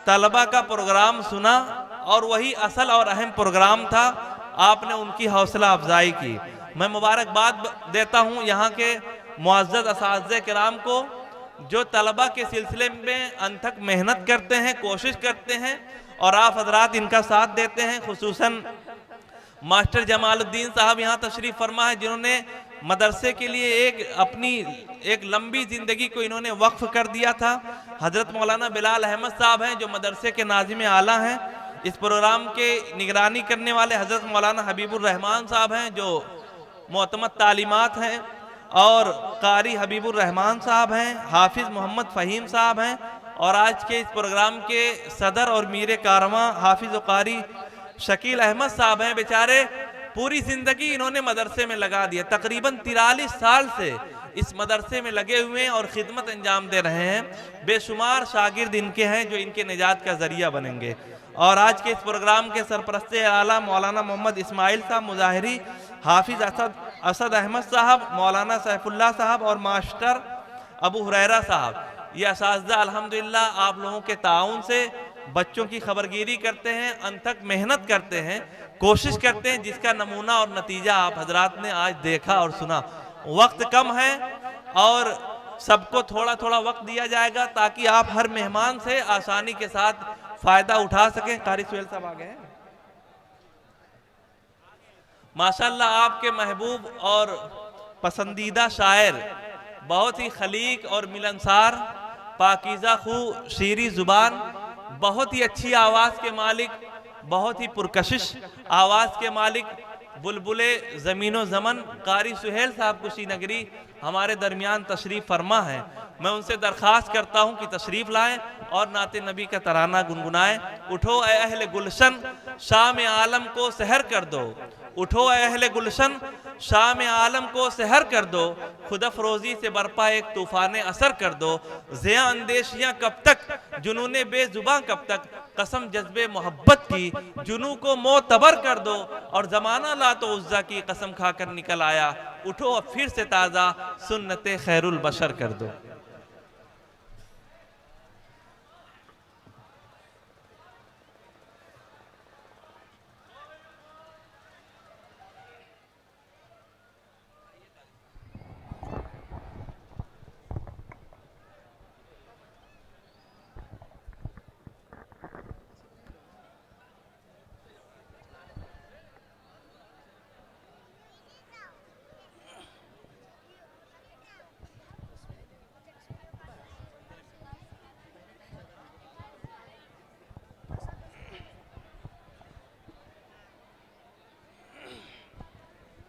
طلبہ کا پروگرام سنا اور وہی اصل اور اہم پروگرام تھا. آپ نے ان کی حوصلہ افزائی کی. میں مبارکباد دیتا ہوں یہاں کے معزز اساتذہ کرام کو جو طلبہ کے سلسلے میں انتھک محنت کرتے ہیں، کوشش کرتے ہیں اور آپ حضرات ان کا ساتھ دیتے ہیں. خصوصاً ماسٹر جمال الدین صاحب یہاں تشریف فرما ہے جنہوں نے مدرسے کے لیے اپنی ایک لمبی زندگی کو انہوں نے وقف کر دیا تھا. حضرت مولانا بلال احمد صاحب ہیں جو مدرسے کے ناظم اعلیٰ ہیں. اس پروگرام کے نگرانی کرنے والے حضرت مولانا حبیب الرحمان صاحب ہیں جو معتمد تعلیمات ہیں، اور قاری حبیب الرحمان صاحب ہیں، حافظ محمد فہیم صاحب ہیں، اور آج کے اس پروگرام کے صدر اور میر کارواں حافظ و قاری شکیل احمد صاحب ہیں. بیچارے پوری زندگی انہوں نے مدرسے میں لگا دیا. تقریباً 43 سال سے اس مدرسے میں لگے ہوئے ہیں اور خدمت انجام دے رہے ہیں. بے شمار شاگرد ان کے ہیں جو ان کے نجات کا ذریعہ بنیں گے. اور آج کے اس پروگرام کے سرپرست اعلیٰ مولانا محمد اسماعیل صاحب مظاہری، حافظ اسد احمد صاحب، مولانا سیف اللہ صاحب اور ماسٹر ابو ہریرہ صاحب، یہ اساتذہ الحمدللہ آپ لوگوں کے تعاون سے بچوں کی خبرگیری کرتے ہیں، انتھک محنت کرتے ہیں، کوشش کرتے ہیں، جس کا نمونہ اور نتیجہ آپ حضرات نے آج دیکھا اور سنا. وقت کم ہے اور سب کو تھوڑا تھوڑا وقت دیا جائے گا تاکہ آپ ہر مہمان سے آسانی کے ساتھ فائدہ اٹھا سکیں. قاری سہیل صاحب آگئے ہیں. ماشاءاللہ آپ کے محبوب اور پسندیدہ شاعر، بہت ہی خلیق اور ملنسار، پاکیزہ خو، شیریں زبان، بہت ہی اچھی آواز کے مالک، بہت ہی پرکشش آواز کے مالک، بلبل زمین و زمن قاری سہیل صاحب کشی نگری ہمارے درمیان تشریف فرما ہے. میں ان سے درخواست کرتا ہوں کہ تشریف لائیں اور نعت نبی کا ترانہ گنگنائیں. اٹھو اے اہل گلشن، شام عالم کو سحر کر دو. اٹھو اے اہل گلشن، شام عالم کو سحر کر دو. خود افروزی سے برپا ایک طوفان اثر کر دو. ضیاء اندیشیاں کب تک، جنون بے زباں کب تک، قسم جذب محبت کی جنوں کو معتبر کر دو. اور زمانہ لات و عزا کی قسم کھا کر نکل آیا. اٹھو اب پھر سے تازہ سنت خیر البشر کر دو.